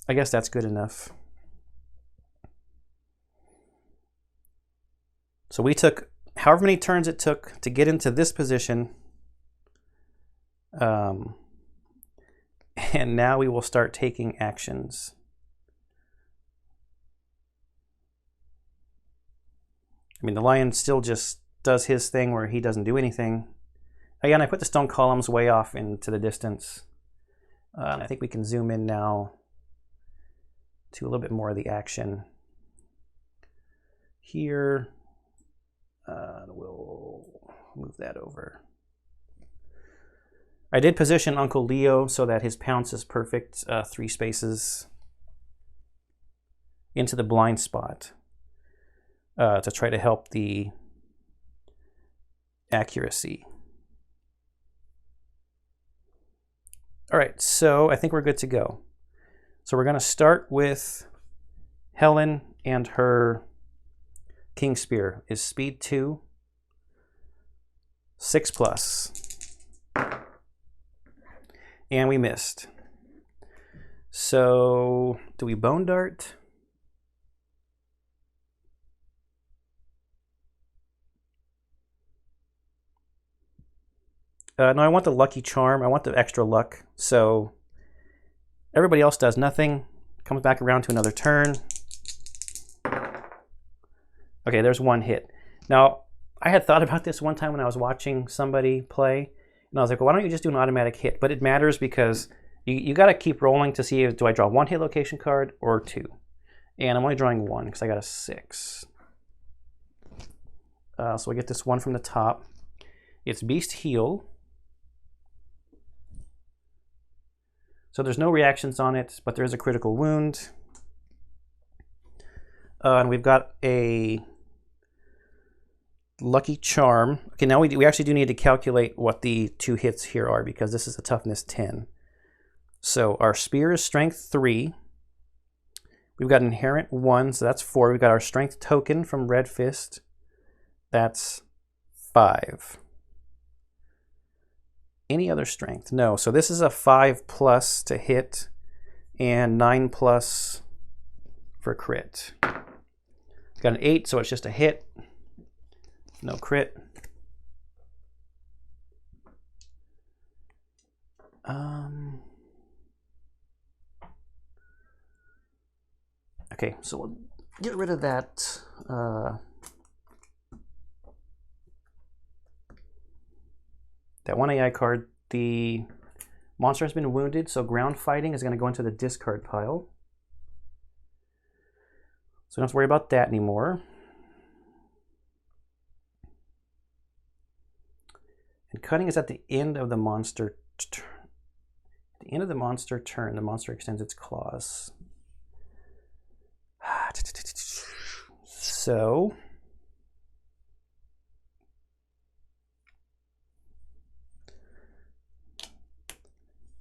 I guess that's good enough. So we took however many turns it took to get into this position. And now we will start taking actions. I mean, the lion still just does his thing where he doesn't do anything. Again, I put the stone columns way off into the distance. And I think we can zoom in now to a little bit more of the action here. We'll move that over. I did position Uncle Leo so that his pounce is perfect, 3 spaces into the blind spot to try to help the accuracy. All right, so I think we're good to go. So we're going to start with Helen, and her King Spear is speed 2, 6+. And we missed. So do we bone dart? No, I want the lucky charm. I want the extra luck. So everybody else does nothing. Comes back around to another turn. Okay, there's one hit. Now, I had thought about this one time when I was watching somebody play, and I was like, well, why don't you just do an automatic hit? But it matters because you got to keep rolling to see if, do I draw one hit location card or two? And I'm only drawing one because I got a 6. So I get this one from the top. It's Beast Heal. So there's no reactions on it, but there is a critical wound. And we've got a Lucky Charm. Okay, now we actually do need to calculate what the 2 hits here are because this is a toughness 10. So our Spear is strength 3. We've got Inherent 1, so that's 4. We've got our Strength token from Red Fist. That's 5. Any other strength? No. So this is a 5+ to hit and 9+ for crit. Got an 8, so it's just a hit. No crit. Okay, so we'll get rid of that. That 1 AI card. The monster has been wounded, so ground fighting is going to go into the discard pile. So don't have to worry about that anymore. And cutting is at the end of the monster. At the end of the monster turn, the monster extends its claws. So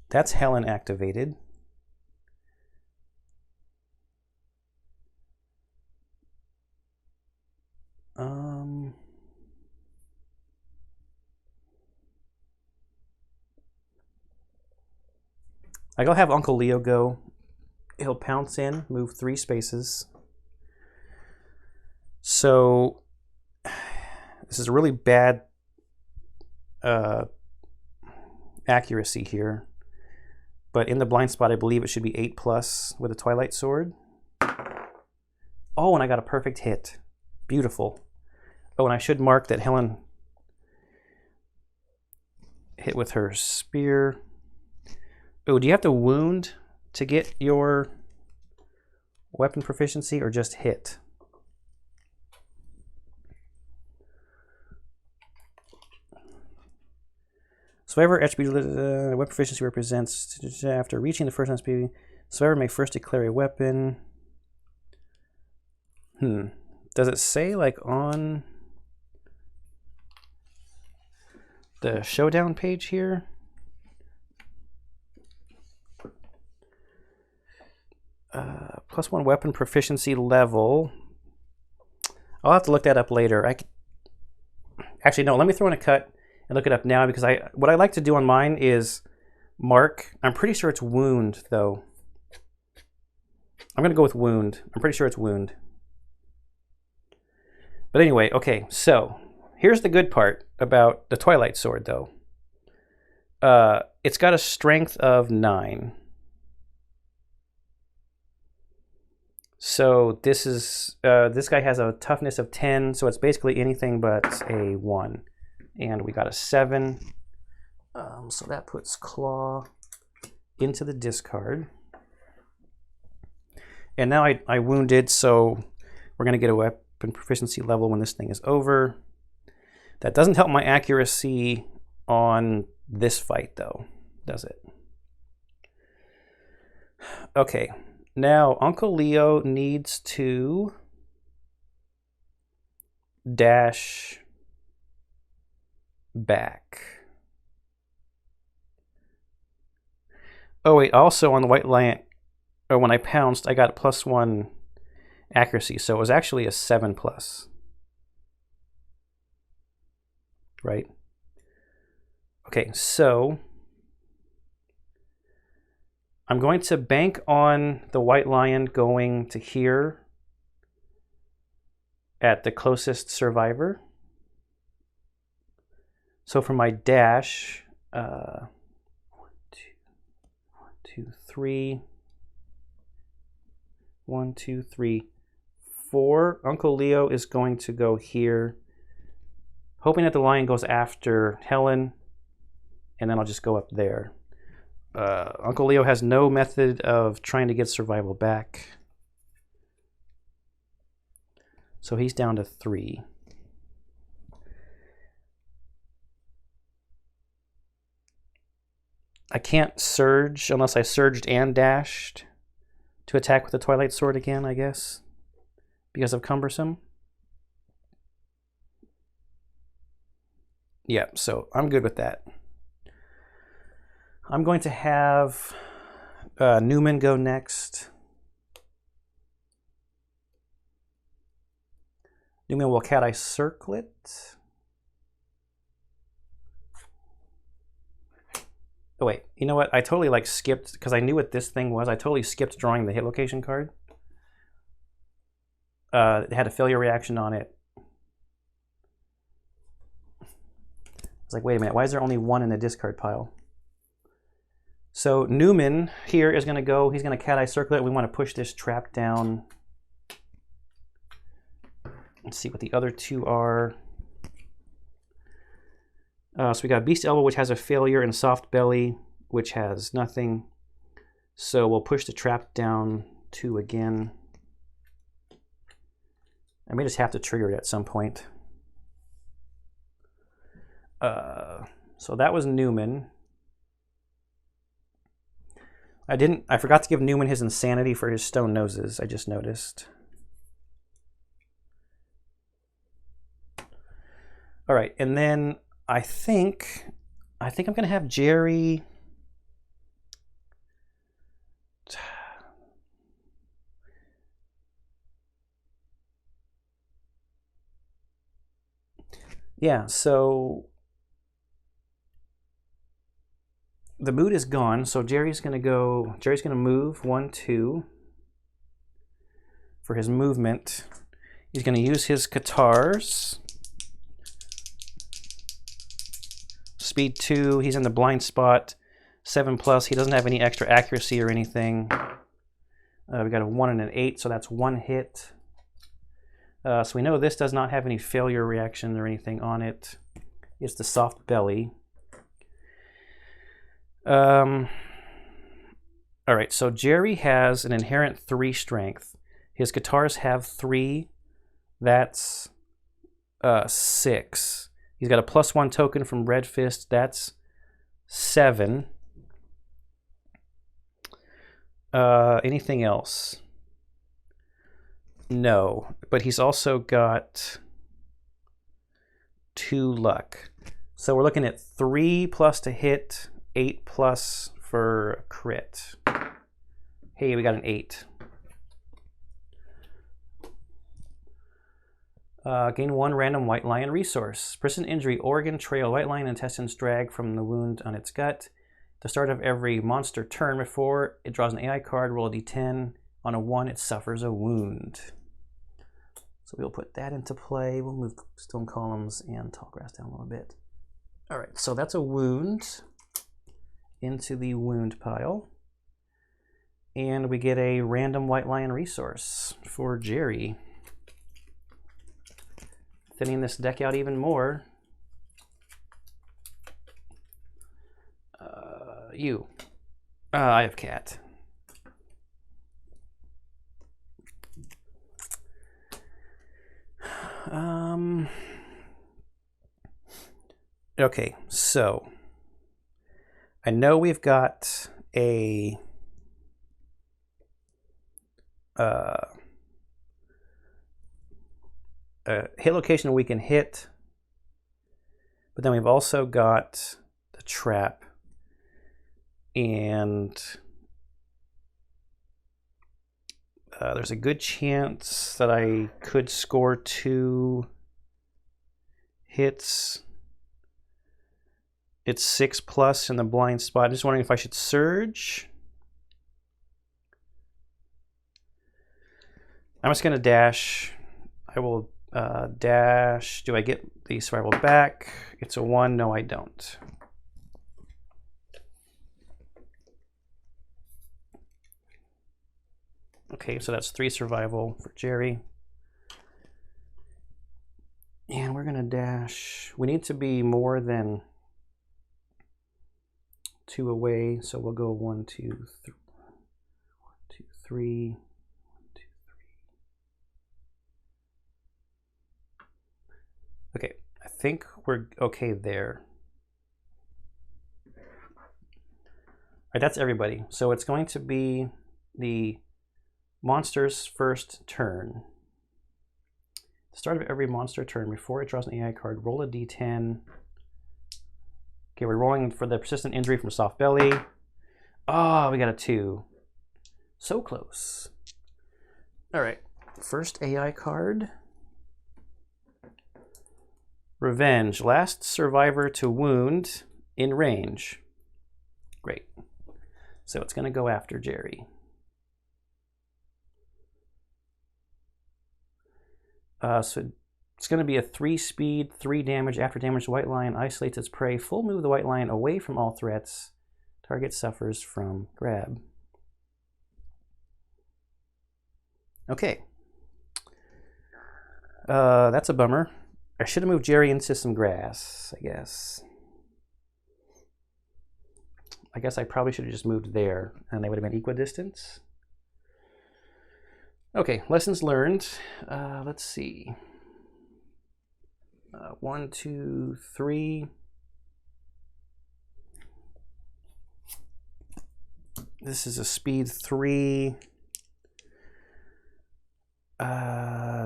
that's Helen activated. I'll have Uncle Leo go. He'll pounce in, move 3 spaces. So this is a really bad accuracy here. But in the blind spot, I believe it should be 8+ with a Twilight Sword. Oh, and I got a perfect hit. Beautiful. Oh, and I should mark that Helen hit with her spear. Oh, do you have to wound to get your weapon proficiency or just hit? Survivor attribute weapon proficiency represents after reaching the first attribute. Survivor may first declare a weapon. Does it say like on the showdown page here? +1 weapon proficiency level. I'll have to look that up later. Actually, no, let me throw in a cut and look it up now because what I like to do on mine is mark. I'm pretty sure it's wound though. I'm going to go with wound. I'm pretty sure it's wound. But anyway, okay, so here's the good part about the Twilight Sword though. It's got a strength of 9. So this is this guy has a toughness of 10, so it's basically anything but a 1. And we got a 7. So that puts Claw into the discard. And now I wounded, so we're going to get a weapon proficiency level when this thing is over. That doesn't help my accuracy on this fight, though, does it? Okay. Now, Uncle Leo needs to dash back. Oh, wait, also on the White Lion, or when I pounced, I got a +1 accuracy, so it was actually a 7+. Right? Okay, so I'm going to bank on the White Lion going to here at the closest survivor. So for my dash, 1, 2, 3, 1, 2, 3, 4. Uncle Leo is going to go here, hoping that the lion goes after Helen, and then I'll just go up there. Uncle Leo has no method of trying to get survival back, so he's down to 3. I can't surge unless I surged and dashed to attack with the Twilight Sword again, I guess, because of Cumbersome. Yeah, so I'm good with that. I'm going to have Newman go next. Newman will Cat Eye Circlet. Oh wait, you know what? I totally skipped, because I knew what this thing was. I totally skipped drawing the hit location card. It had a failure reaction on it. I was like, wait a minute, why is there only 1 in the discard pile? So Newman here is going to go, he's going to Cat Eye Circlet. We want to push this trap down. Let's see what the other 2 are. So we got Beast Elbow, which has a failure, and Soft Belly, which has nothing. So we'll push the trap down 2 again. I may just have to trigger it at some point. So that was Newman. I forgot to give Newman his Insanity for his Stone Noses, I just noticed. All right, and then I think I'm gonna have Jerry. Yeah, so the mood is gone, so Jerry's gonna move 1, 2 for his movement. He's gonna use his Katars. Speed 2, he's in the blind spot. 7+, he doesn't have any extra accuracy or anything. We got a 1 and an 8, so that's 1 hit. So we know this does not have any failure reaction or anything on it. It's the Soft Belly. All right, so Jerry has an inherent 3 strength. His Katars have 3. That's 6. He's got a +1 token from Red Fist. That's 7. Anything else? No, but he's also got 2 luck. So we're looking at 3+ to hit, 8+ for a crit. Hey, we got an 8. Gain 1 random White Lion resource. Persistent injury, organ, trail, White Lion intestines drag from the wound on its gut. At the start of every monster turn, before it draws an AI card, roll a d10. On a 1, it suffers a wound. So we'll put that into play. We'll move stone columns and tall grass down a little bit. All right, so that's a wound into the wound pile. And we get a random White Lion resource for Jerry. Thinning this deck out even more. I have Cat. Okay, so I know we've got a hit location we can hit, but then we've also got the trap, and there's a good chance that I could score 2 hits. It's 6+ in the blind spot. I'm just wondering if I should surge. I'm just going to dash. I will dash. Do I get the survival back? It's a 1. No, I don't. Okay, so that's 3 survival for Jerry. we're gonna dash. We need to be more than 2 away, so we'll go 1, 2, 3. 1, 2, 3. 1, 2, 3. Okay, I think we're okay there. All right, that's everybody. So it's going to be the monster's first turn. At the start of every monster turn, before it draws an AI card, roll a d10. Okay, we're rolling for the persistent injury from soft belly. Oh, we got a 2. So close. All right, first AI card. Revenge, last survivor to wound in range. Great. So it's going to go after Jerry. So it's going to be a 3 speed, 3 damage. After damage, the white lion isolates its prey. Full move the white lion away from all threats. Target suffers from grab. Okay. That's a bummer. I should have moved Jerry into some grass, I guess. I guess I probably should have just moved there, and they would have been equidistance. Okay, lessons learned. Let's see. 1, 2, 3. This is a speed 3.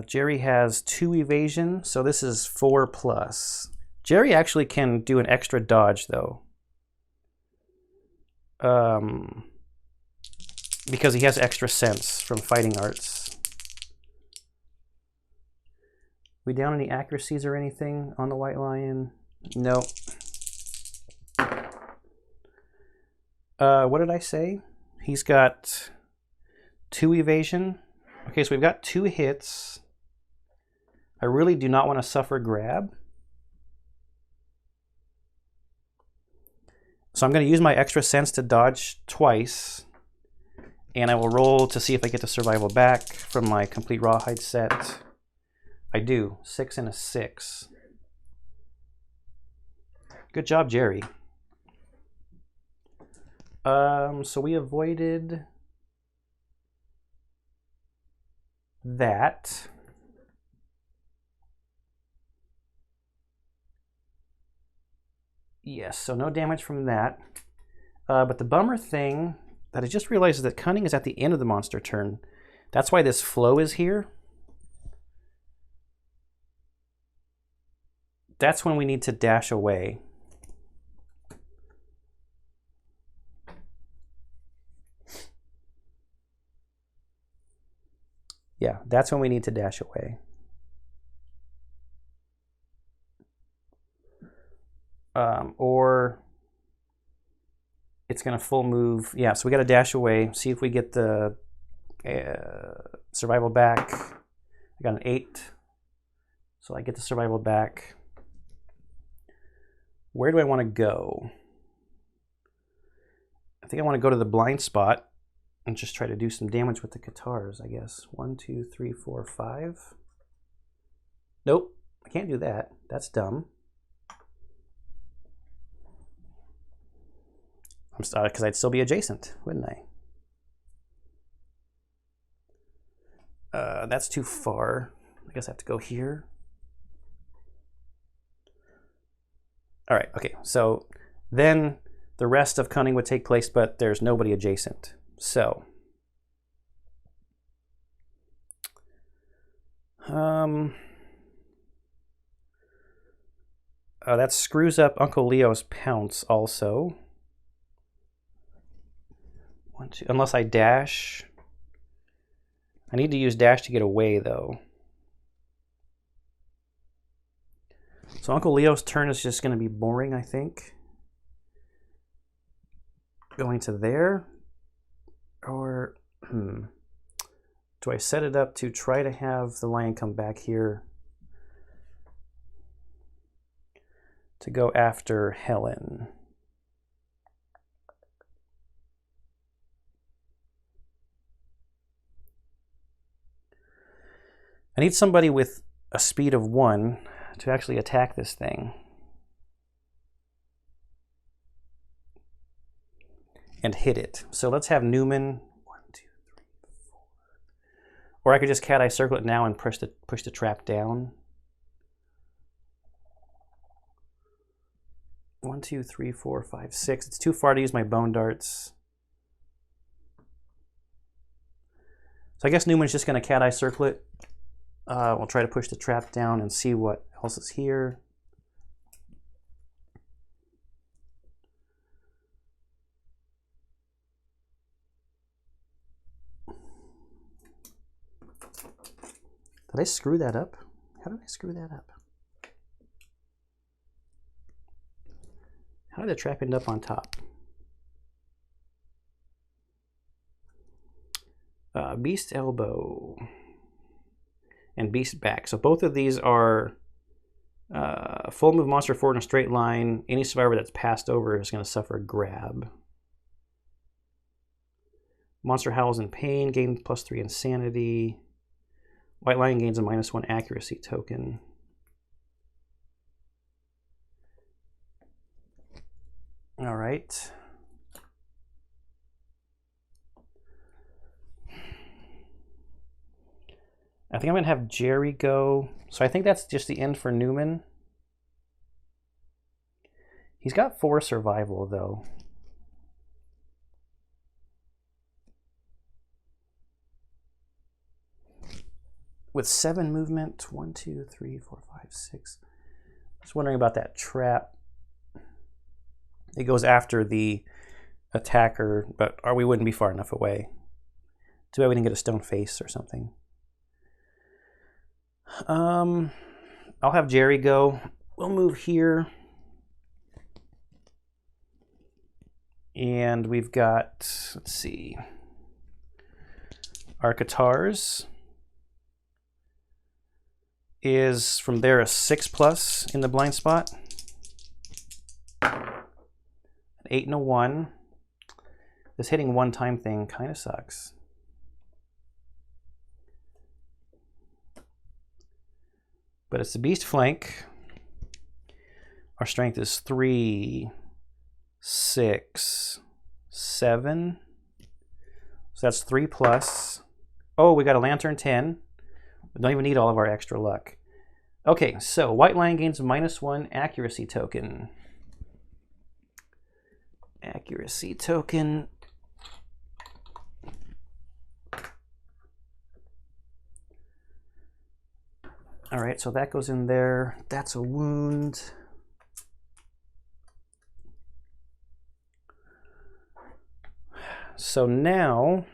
Jerry has 2 evasion, so this is 4+. Jerry actually can do an extra dodge, though. Because he has extra sense from fighting arts. We down any accuracies or anything on the white lion? No. What did I say? He's got 2 evasion. Okay, so we've got 2 hits. I really do not want to suffer grab. So I'm going to use my extra sense to dodge twice. And I will roll to see if I get the survival back from my complete rawhide set. I do. 6 and a 6. Good job, Jerry. So we avoided that. Yes, so no damage from that. But the bummer thing that I just realized is that cunning is at the end of the monster turn. That's why this flow is here. That's when we need to dash away. Yeah, that's when we need to dash away. Or it's going to full move. Yeah, so we got to dash away, see if we get the survival back. I got an 8, so I get the survival back. Where do I want to go? I think I want to go to the blind spot and just try to do some damage with the guitars, I guess. 1, 2, 3, 4, 5. Nope, I can't do that. That's dumb. I'm sorry, because I'd still be adjacent, wouldn't I? That's too far. I guess I have to go here. All right, okay, so then the rest of cunning would take place, but there's nobody adjacent. So, that screws up Uncle Leo's pounce also. 1, 2, unless I dash. I need to use dash to get away, though. So Uncle Leo's turn is just going to be boring, I think. Going to there. Or, do I set it up to try to have the lion come back here to go after Helen? I need somebody with a speed of 1 to actually attack this thing. And hit it. So let's have Newman. 1, 2, 3, 4. Or I could just cat eye circle it now and push the trap down. 1, 2, 3, 4, 5, 6. It's too far to use my bone darts. So I guess Newman's just going to cat eye circle it. We'll try to push the trap down and see what else is here. Did I screw that up? How did I screw that up? How did the trap end up on top? Beast elbow and beast back. So both of these are full move monster forward in a straight line. Any survivor that's passed over is going to suffer a grab. Monster howls in pain, gain +3 insanity. White Lion gains a -1 accuracy token. All right. I think I'm going to have Jerry go. So I think that's just the end for Newman. He's got 4 survival, though. With 7 movement, 1, 2, 3, 4, 5, 6. Just wondering about that trap. It goes after the attacker, but we wouldn't be far enough away. Too bad we didn't get a stone face or something. I'll have Jerry go. We'll move here. And we've got, let's see, our Katars is from there a 6+ in the blind spot. An 8 and a 1. This hitting one time thing kind of sucks. But it's the beast flank. Our strength is 3, 6, 7. So that's 3+. Oh, we got a lantern 10. We don't even need all of our extra luck. Okay, so White Lion gains a -1 accuracy token. Accuracy token. All right, so that goes in there. That's a wound. So now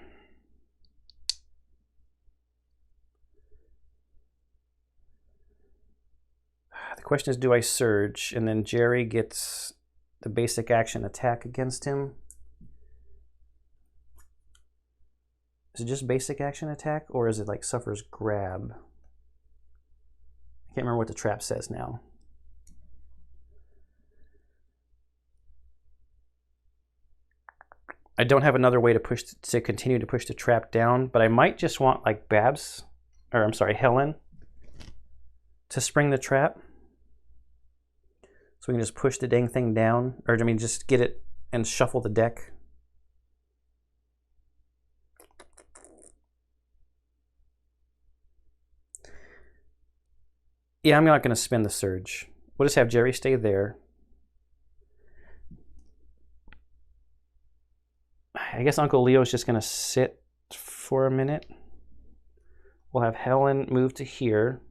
the question is, do I surge? And then Jerry gets the basic action attack against him. Is it just basic action attack, or is it like suffers grab? I can't remember what the trap says now. I don't have another way to continue to push the trap down, but I might just want like Babs, or I'm sorry, Helen, to spring the trap. So we can just push the dang thing down, or I mean just get it and shuffle the deck. Yeah, I'm not going to spin the surge. We'll just have Jerry stay there. I guess Uncle Leo's just going to sit for a minute. We'll have Helen move to here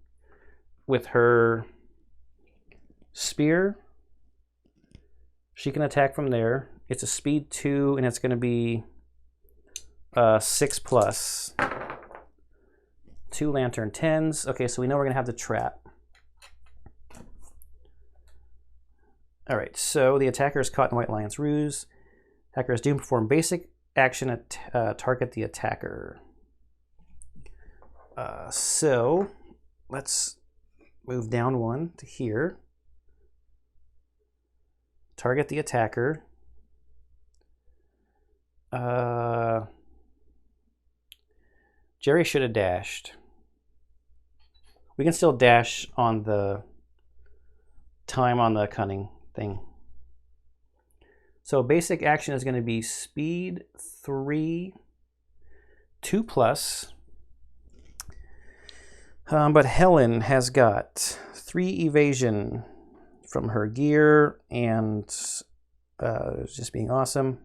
with her spear. She can attack from there. It's a speed 2, and it's going to be 6+. 2 lantern 10s. Okay, so we know we're going to have the trap. All right, so the attacker is caught in White Lion's ruse. Attacker is doomed to perform basic action at target the attacker. So let's move down 1 to here. Target the attacker. Jerry should have dashed. We can still dash on the time on the cunning thing. So basic action is going to be speed 3, 2+. But Helen has got 3 evasion from her gear and just being awesome.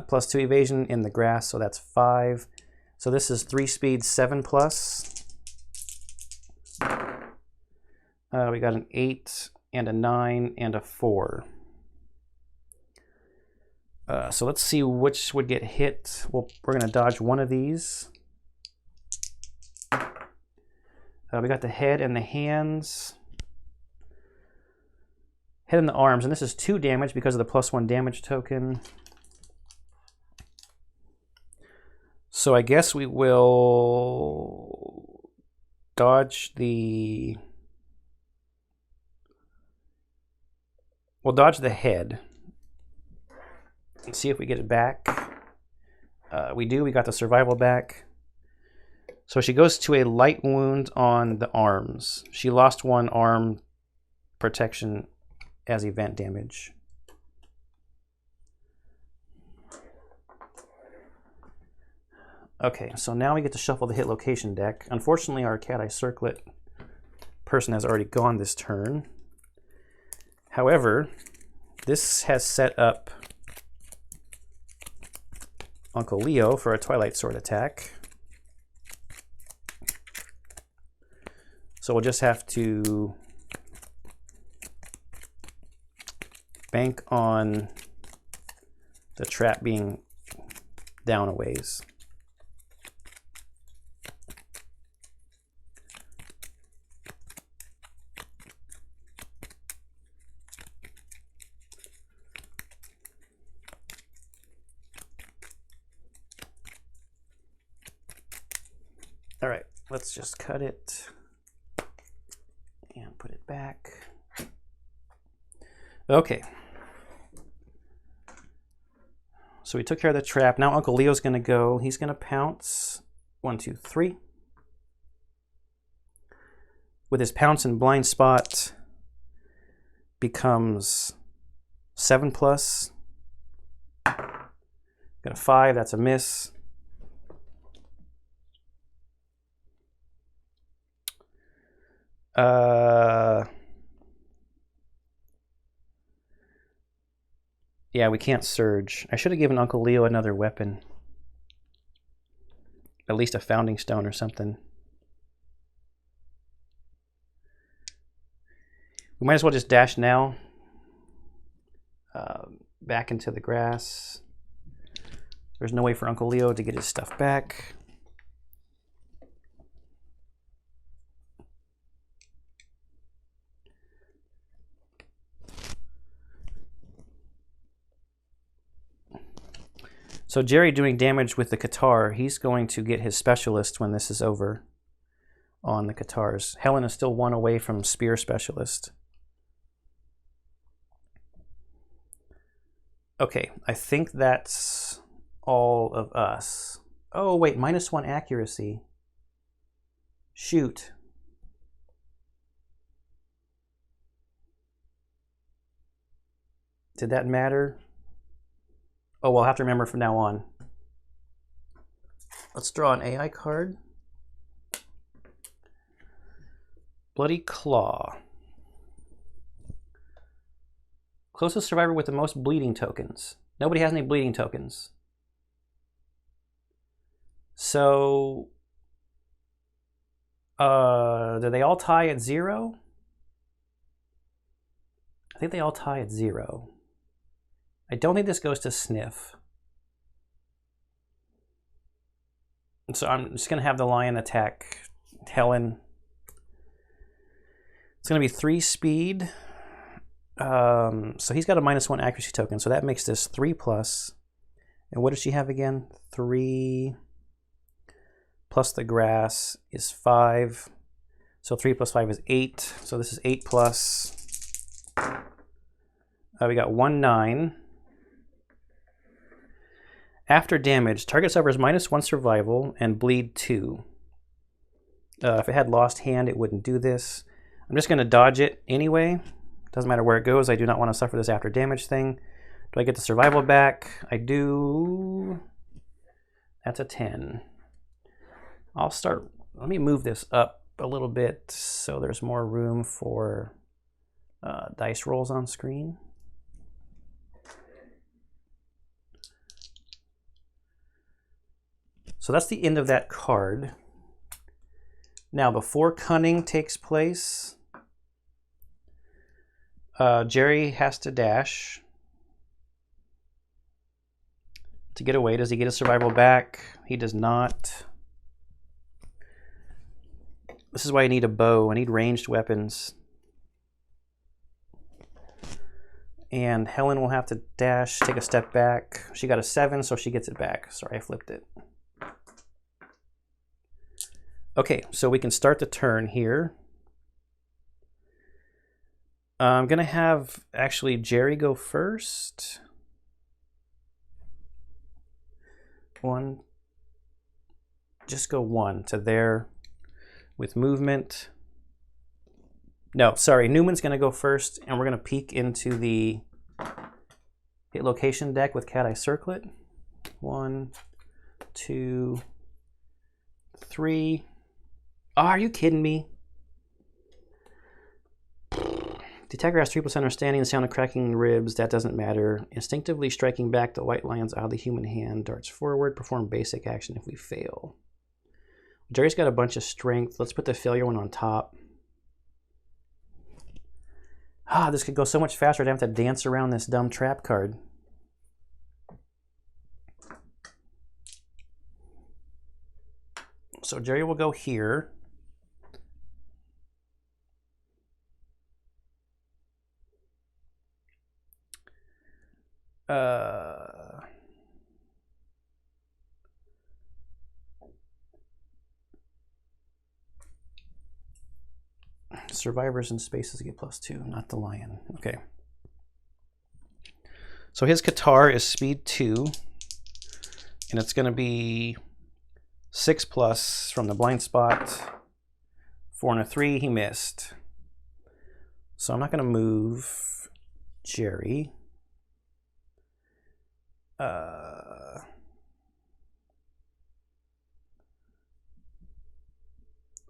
Plus 2 evasion in the grass, so that's 5. So this is 3 speed 7+. We got an 8 and a 9 and a 4. So let's see which would get hit. We're going to dodge one of these. We got the head and the hands. Head and the arms, and this is 2 damage because of the +1 damage token. So I guess we will dodge the... We'll dodge the head and see if we get it back. We do. We got the survival back. So she goes to a light wound on the arms. She lost 1 arm protection as event damage. Okay, so now we get to shuffle the hit location deck. Unfortunately, our Cat Eye Circlet person has already gone this turn. However, this has set up Uncle Leo for a Twilight Sword attack. So we'll just have to bank on the trap being down a ways. All right, let's just cut it and put it back. Okay. So we took care of the trap. Now Uncle Leo's going to go. He's going to pounce. 1, 2, 3. With his pounce and blind spot, becomes 7+. Got a 5. That's a miss. Yeah, we can't surge. I should have given Uncle Leo another weapon. At least a founding stone or something. We might as well just dash now. Back into the grass. There's no way for Uncle Leo to get his stuff back. So Jerry doing damage with the Qatar, he's going to get his specialist when this is over on the Qatars. Helen is still 1 away from spear specialist. Okay, I think that's all of us. Oh wait, -1 accuracy. Shoot. Did that matter? Oh, we'll have to remember from now on. Let's draw an AI card. Bloody Claw. Closest survivor with the most bleeding tokens. Nobody has any bleeding tokens. So, do they all tie at 0? I think they all tie at 0. I don't think this goes to Sniff. So I'm just going to have the lion attack Helen. It's going to be 3 speed. So he's got a -1 accuracy token, so that makes this 3+. And what does she have again? 3 plus the grass is 5. So 3 plus 5 is 8. So this is 8+. We got 1, 9. After damage, target suffers -1 survival and bleed 2. If it had lost hand, it wouldn't do this. I'm just going to dodge it anyway. Doesn't matter where it goes. I do not want to suffer this after damage thing. Do I get the survival back? I do. That's a 10. I'll start. Let me move this up a little bit so there's more room for dice rolls on screen. So that's the end of that card. Now, before cunning takes place, Jerry has to dash to get away. Does he get his survival back? He does not. This is why I need a bow. I need ranged weapons. And Helen will have to dash, take a step back. She got a 7, so she gets it back. Sorry, I flipped it. Okay, so we can start the turn here. I'm going to have actually Jerry go first. 1. Just go 1 to there with movement. No, sorry, Newman's going to go first, and we're going to peek into the hit location deck with Cat Eye Circlet. 1, 2, 3. Oh, are you kidding me? The attacker has 3% understanding, the sound of cracking ribs. That doesn't matter. Instinctively striking back the white lion's oddly human hand darts forward. Perform basic action if we fail. Jerry's got a bunch of strength. Let's put the failure one on top. Ah, this could go so much faster. I'd have to dance around this dumb trap card. So Jerry will go here. Survivors in spaces get +2, not the lion. Okay. So his Qatar is speed 2, and it's going to be 6+ from the blind spot. 4 and a 3, he missed. So I'm not going to move Jerry.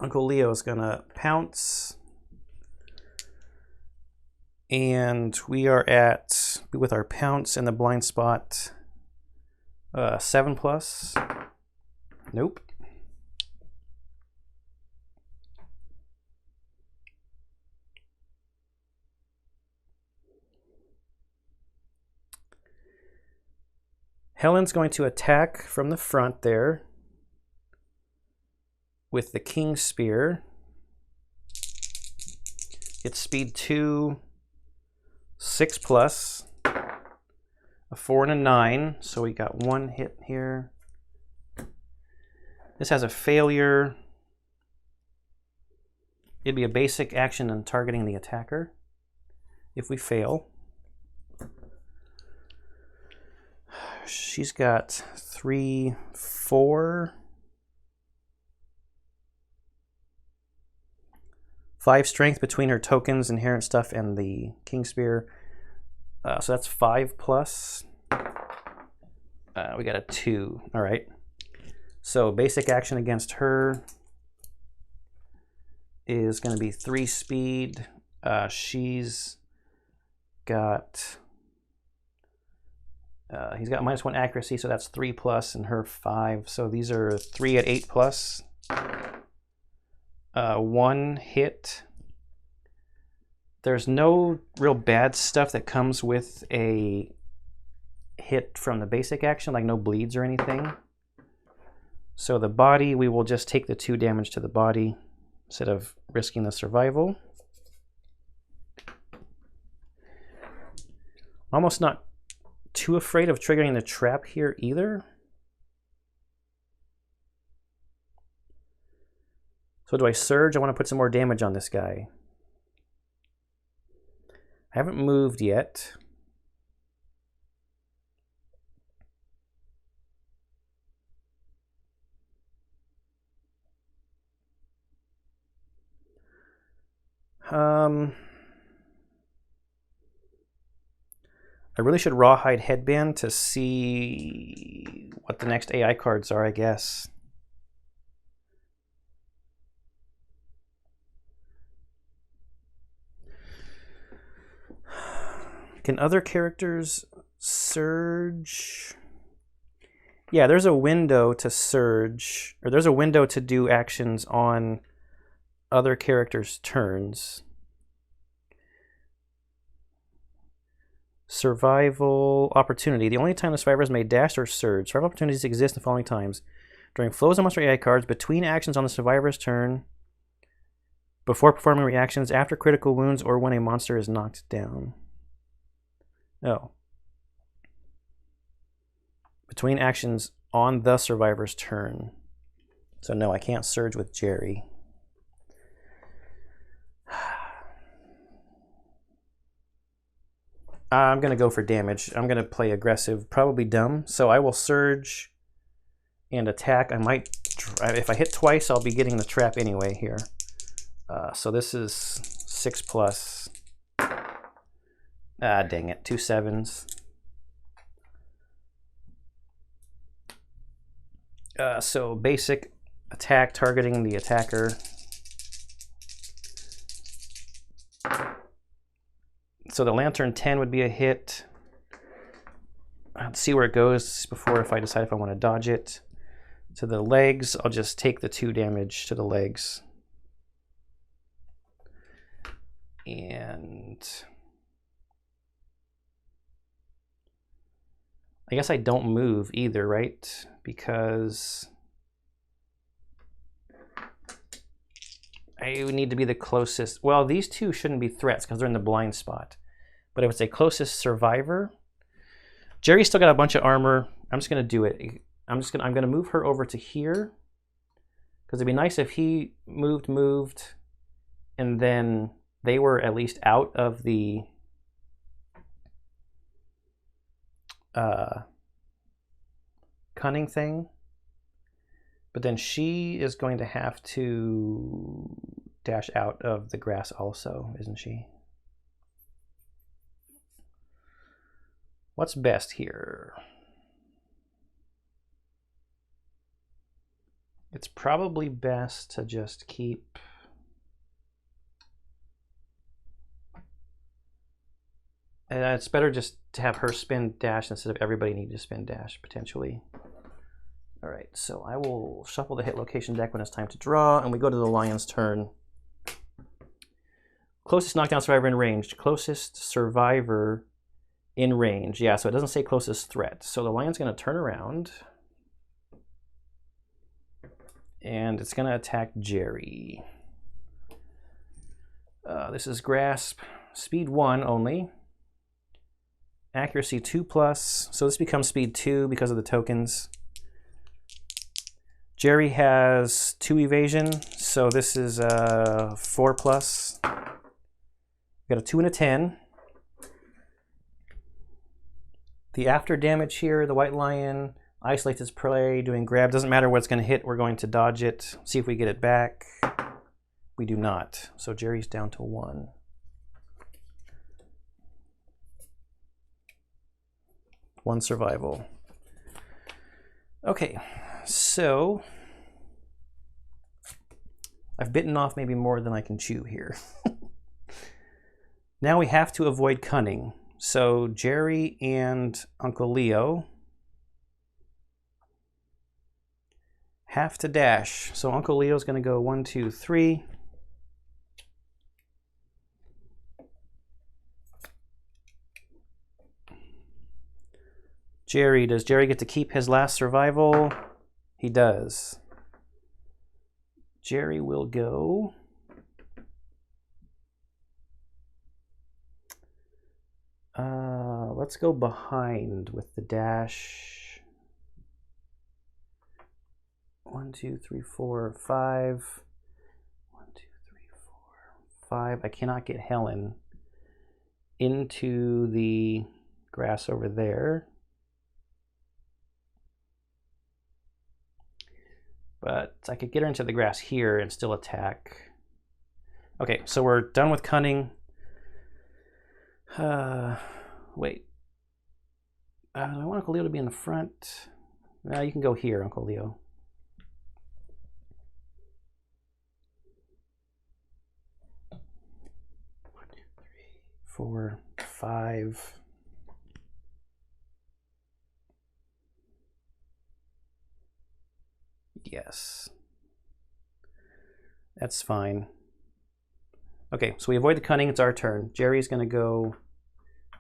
Uncle Leo's going to pounce. And we are at, with our pounce and the blind spot, 7+. Nope. Helen's going to attack from the front there with the King Spear. It's speed 2, 6+, a 4 and a 9. So we got 1 hit here. This has a failure. It'd be a basic action in targeting the attacker if we fail. She's got 3, 4, 5 strength between her tokens, inherent stuff, and the King Spear. So that's 5+. We got a 2. All right. So basic action against her is going to be 3 speed. She's got... he's got -1 accuracy, so that's 3+, and her 5. So these are 3 at 8+. 1 hit. There's no real bad stuff that comes with a hit from the basic action, like no bleeds or anything. So the body, we will just take the 2 damage to the body instead of risking the survival. Almost not too afraid of triggering the trap here either. So do I surge? I want to put some more damage on this guy. I haven't moved yet. I really should rawhide headband to see what the next AI cards are, I guess. Can other characters surge? Yeah, there's a window to surge, or there's a window to do actions on other characters' turns. Survival opportunity. The only time the survivors may dash or surge. Survival opportunities exist in the following times: during flows of monster AI cards, between actions on the survivor's turn, before performing reactions, after critical wounds, or when a monster is knocked down. Oh. Between actions on the survivor's turn. So no, I can't surge with Jerry. I'm going to go for damage. I'm going to play aggressive, probably dumb. So I will surge and attack. I might, if I hit twice, I'll be getting the trap anyway here. So this is 6+. Ah, dang it, 2 7s. So basic attack targeting the attacker. So the Lantern 10 would be a hit. Let's see where it goes before if I decide if I want to dodge it. To the legs, I'll just take the 2 damage to the legs. And I guess I don't move either, right? Because I would need to be the closest. Well, these 2 shouldn't be threats because they're in the blind spot. But if it's a closest survivor, Jerry's still got a bunch of armor. I'm just gonna do it. I'm gonna move her over to here because it'd be nice if he moved, and then they were at least out of the cunning thing. But then she is going to have to dash out of the grass also, isn't she? What's best here? It's probably best to just keep it's better just to have her spin dash instead of everybody need to spin dash potentially. All right, so I will shuffle the hit location deck when it's time to draw, and we go to the lion's turn. Closest knockdown survivor in range. Closest survivor in range. Yeah, so it doesn't say closest threat. So the lion's going to turn around, and it's going to attack Jerry. This is Grasp. Speed 1 only. Accuracy 2+. So this becomes Speed 2 because of the tokens. Jerry has 2 evasion, so this is 4+. We got a 2 and a 10. The after damage here, the white lion isolates its prey, doing grab. Doesn't matter what it's going to hit, we're going to dodge it. See if we get it back. We do not. So Jerry's down to 1. One survival. Okay, so I've bitten off maybe more than I can chew here. Now we have to avoid cunning. So Jerry and Uncle Leo have to dash. So Uncle Leo's going to go 1, 2, 3. Jerry, does Jerry get to keep his last survival? He does. Jerry will go. Let's go behind with the dash. 1, 2, 3, 4, 5. 1, 2, 3, 4, 5. I cannot get Helen into the grass over there. But I could get her into the grass here and still attack. Okay, so we're done with cunning. Wait. I want Uncle Leo to be in the front. You can go here, Uncle Leo. 1, 2, 3, 4, 5. Yes. That's fine. Okay, so we avoid the cunning. It's our turn. Jerry's going to go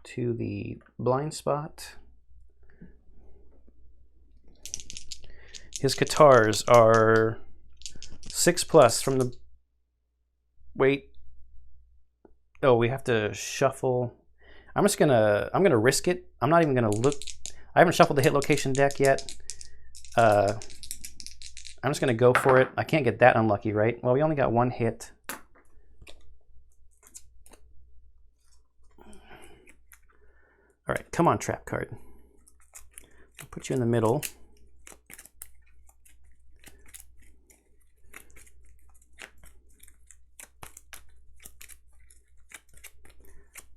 to the blind spot. His guitars are 6+ from the... Wait. Oh, we have to shuffle. I'm gonna risk it. I'm not even gonna look. I haven't shuffled the hit location deck yet. I'm just gonna go for it. I can't get that unlucky, right? Well, we only got one hit. All right, come on, trap card. I'll put you in the middle.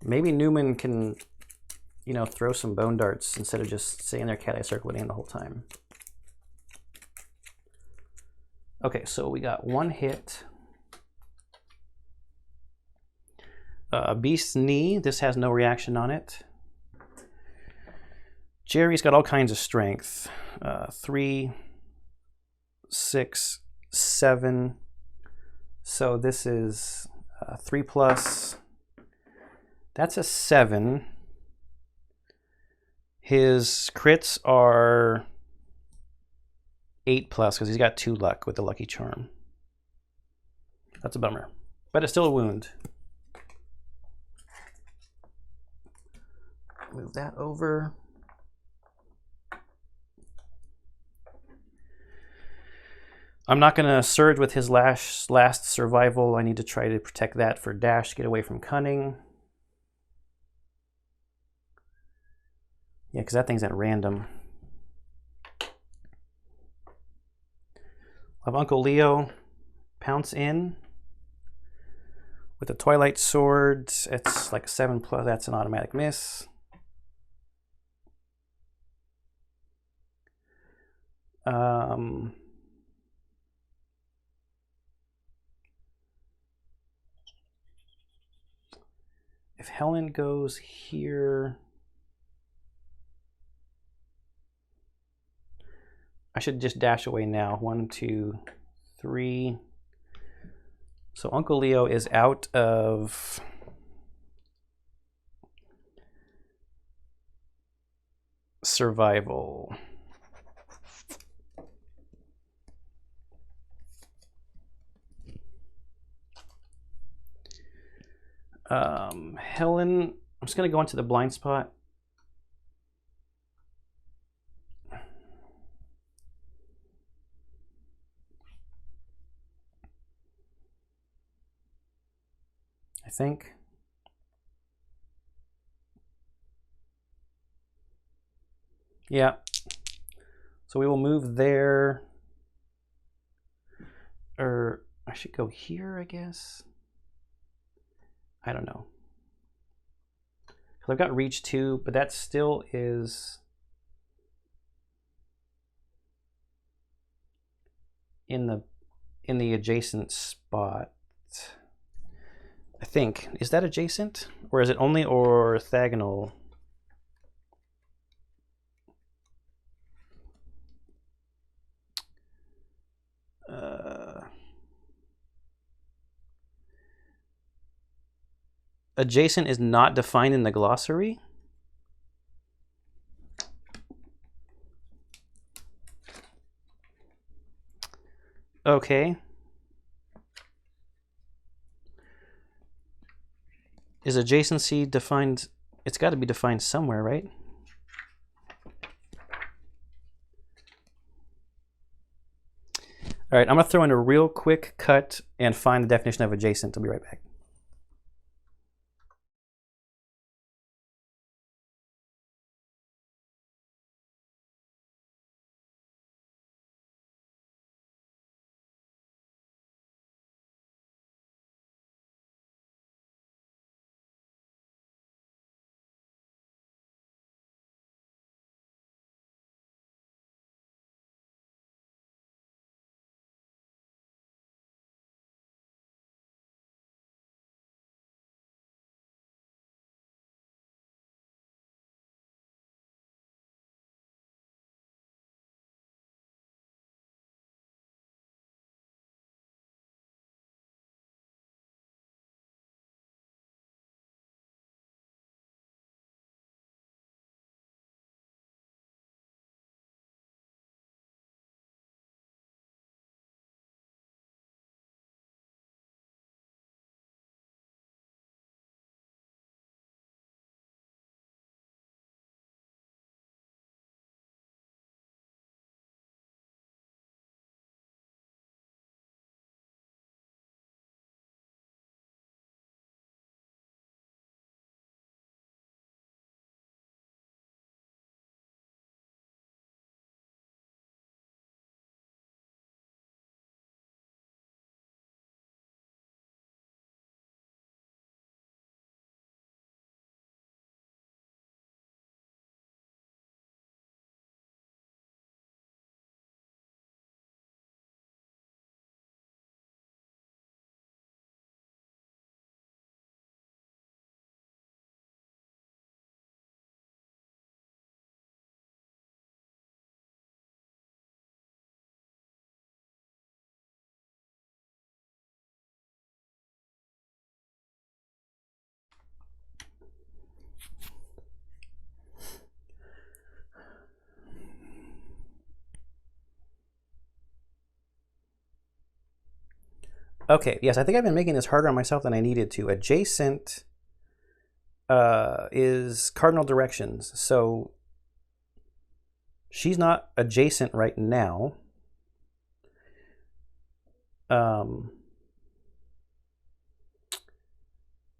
Maybe Newman can, you know, throw some bone darts instead of just sitting there cat-eye circling the whole time. Okay, so we got one hit. Beast's Knee. This has no reaction on it. Jerry's got all kinds of strength. 3, 6, 7. So this is 3+. That's a 7. His crits are 8+ because he's got 2 luck with the lucky charm. That's a bummer, but it's still a wound. Move that over. I'm not going to surge with his last survival. I need to try to protect that for dash to get away from cunning. Yeah, because that thing's at random. I'll have Uncle Leo pounce in with the Twilight Sword. It's like a 7+. That's an automatic miss. If Helen goes here, I should just dash away now. 1, 2, 3. So Uncle Leo is out of survival. Helen, I'm just going to go into the blind spot. I think. Yeah. So we will move there. Or I should go here, I guess. I don't know. Because I've got reach 2, but that still is in the adjacent spot. I think. Is that adjacent? Or is it only orthogonal? Adjacent is not defined in the glossary. Okay. Is adjacency defined? It's got to be defined somewhere, right? All right, I'm going to throw in a real quick cut and find the definition of adjacent. I'll be right back. Okay, yes, I think I've been making this harder on myself than I needed to. Adjacent is cardinal directions. So she's not adjacent right now.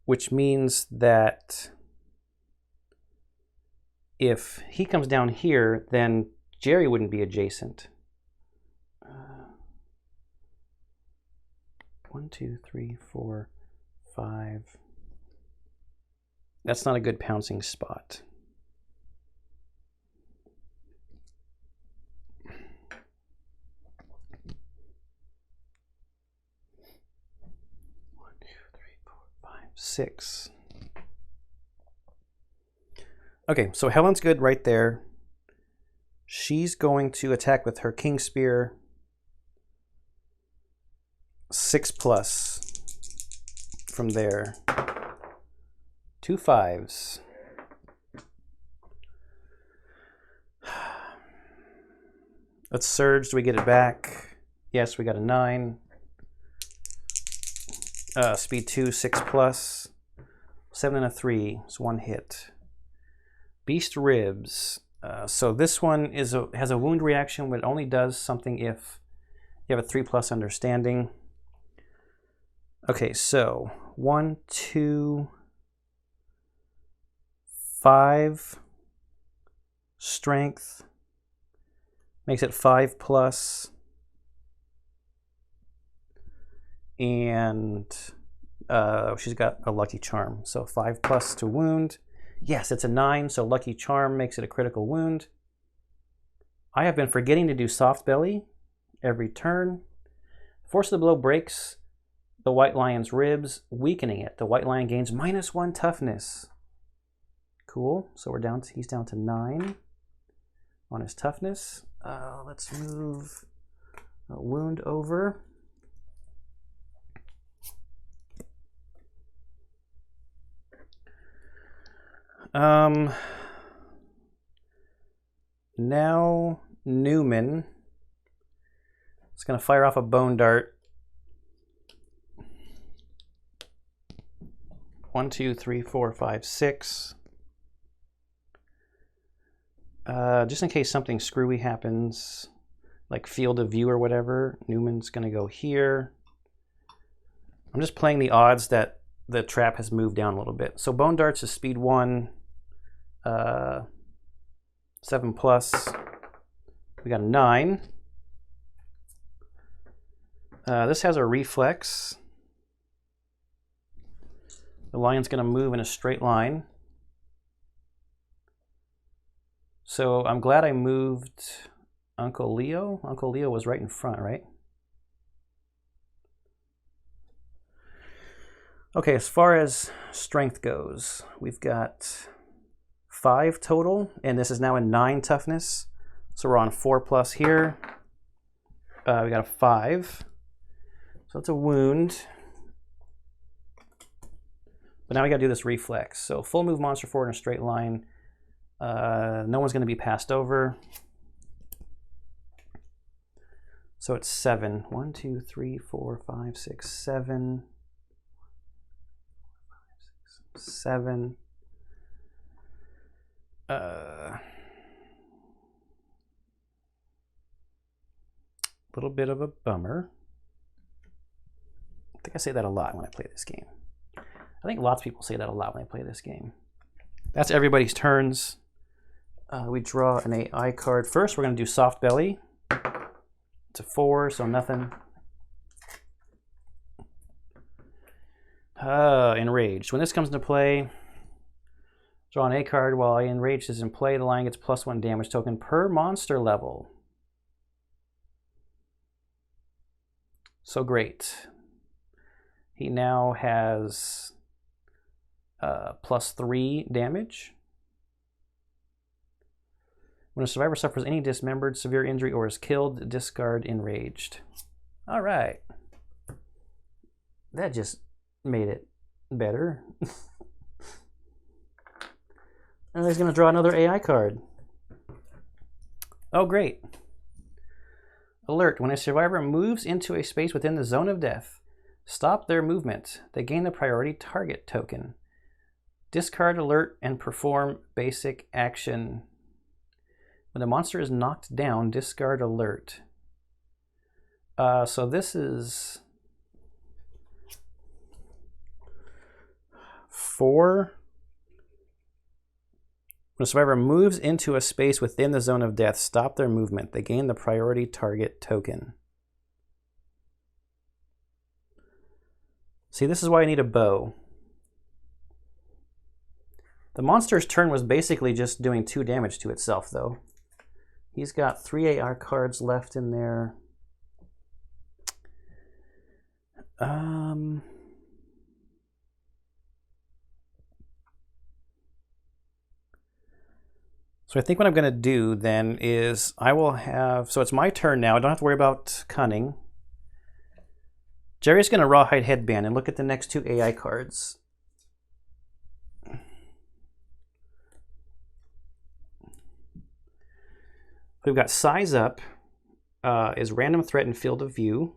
Which means that if he comes down here, then Jerry wouldn't be adjacent. 1, 2, 3, 4, 5. That's not a good pouncing spot. One, 2, 3, 4, 5, 6. Okay, so Helen's good right there. She's going to attack with her King Spear. 6+ from there. 2 5s. Let's surge. Do we get it back? Yes, we got a 9. Speed 2, 6+. 7 and a 3. It's 1 hit. Beast Ribs. So this one has a wound reaction, but it only does something if you have a 3+ understanding. Okay, so 1, 2, 5 strength makes it 5+, and she's got a lucky charm, so 5+ to wound. Yes, it's a 9, so lucky charm makes it a critical wound. I have been forgetting to do soft belly every turn. Force of the blow breaks the white lion's ribs, weakening it. The white lion gains -1 toughness. Cool. So he's down to 9 on his toughness. Let's move a wound over. Now Newman is going to fire off a bone dart. 1, 2, 3, 4, 5, 6. Just in case something screwy happens, like field of view or whatever, Newman's going to go here. I'm just playing the odds that the trap has moved down a little bit. So bone darts is speed 1, 7+. We got a 9. This has a reflex. The lion's going to move in a straight line. So I'm glad I moved Uncle Leo. Uncle Leo was right in front, right? Okay, as far as strength goes, we've got 5 total, and this is now a 9 toughness. So we're on 4+ here. We got a 5. So it's a wound. But now we got to do this reflex. So full move monster forward in a straight line. No one's going to be passed over. So it's 7. 1, 2, 3, 4, 5, 6, 7. 7. Little bit of a bummer. I think I say that a lot when I play this game. I think lots of people say that a lot when I play this game. That's everybody's turns. We draw an AI card. First, we're going to do soft belly. It's a 4, so nothing. Enraged. When this comes into play, draw an A card. While Enraged is in play, the lion gets +1 damage token per monster level. So great. He now has +3 damage. When a survivor suffers any dismembered, severe injury, or is killed, discard Enraged. All right. That just made it better. And he's going to draw another AI card. Oh, great. Alert. When a survivor moves into a space within the zone of death, Stop their movement. They gain the priority target token. Discard alert and perform basic action. When the monster is knocked down, discard alert. So this is 4. When a survivor moves into a space within the zone of death, stop their movement. They gain the priority target token. See, this is why I need a bow. The monster's turn was basically just doing 2 damage to itself, though. He's got 3 AR cards left in there. So I think what I'm going to do then is I will have... So it's my turn now. I don't have to worry about cunning. Jerry's going to rawhide headband and look at the next 2 AI cards. We've got size up is random threat and field of view.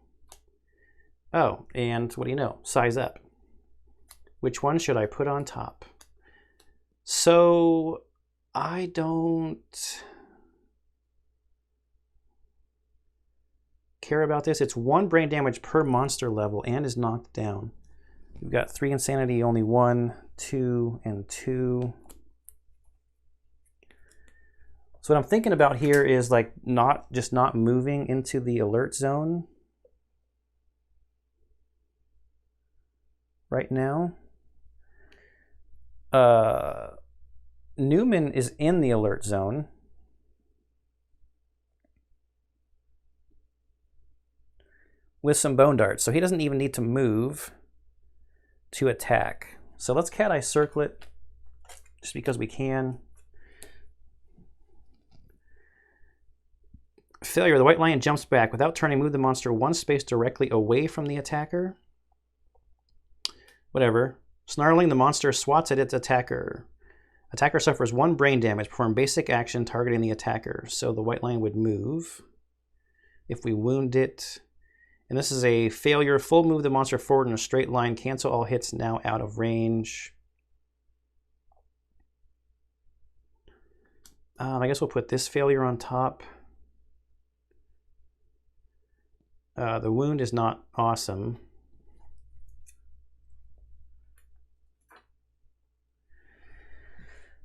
Oh, and what do you know? Size up. Which one should I put on top? So I don't care about this. It's 1 brain damage per monster level and is knocked down. We've got 3 insanity, only 1, 2, and 2. So what I'm thinking about here is like not moving into the alert zone right now. Newman is in the alert zone. With some bone darts, so he doesn't even need to move to attack. So let's cat eye circlet just because we can. Failure, the white lion jumps back. Without turning, move the monster 1 space directly away from the attacker. Whatever. Snarling, the monster swats at its attacker. Attacker suffers 1 brain damage. Perform basic action targeting the attacker. So the white lion would move. If we wound it. And this is a failure. Full move the monster forward in a straight line. Cancel all hits now out of range. I guess we'll put this failure on top. The wound is not awesome.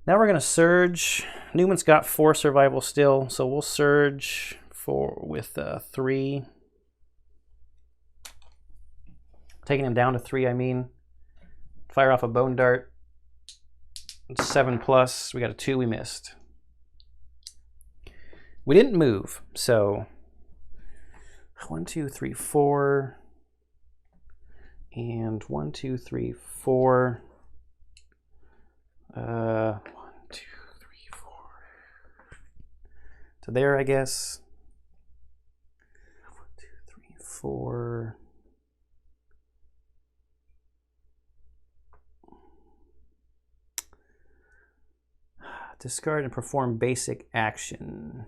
Now we're going to surge. Newman's got 4 survival still, so we'll surge with 3. Taking him down to 3, I mean. Fire off a bone dart. It's 7+. We got a 2 we missed. We didn't move, so 1, 2, 3, 4. And 1, 2, 3, 4. 1, 2, 3, 4. To there, I guess. 1, 2, 3, 4. Discard and perform basic action.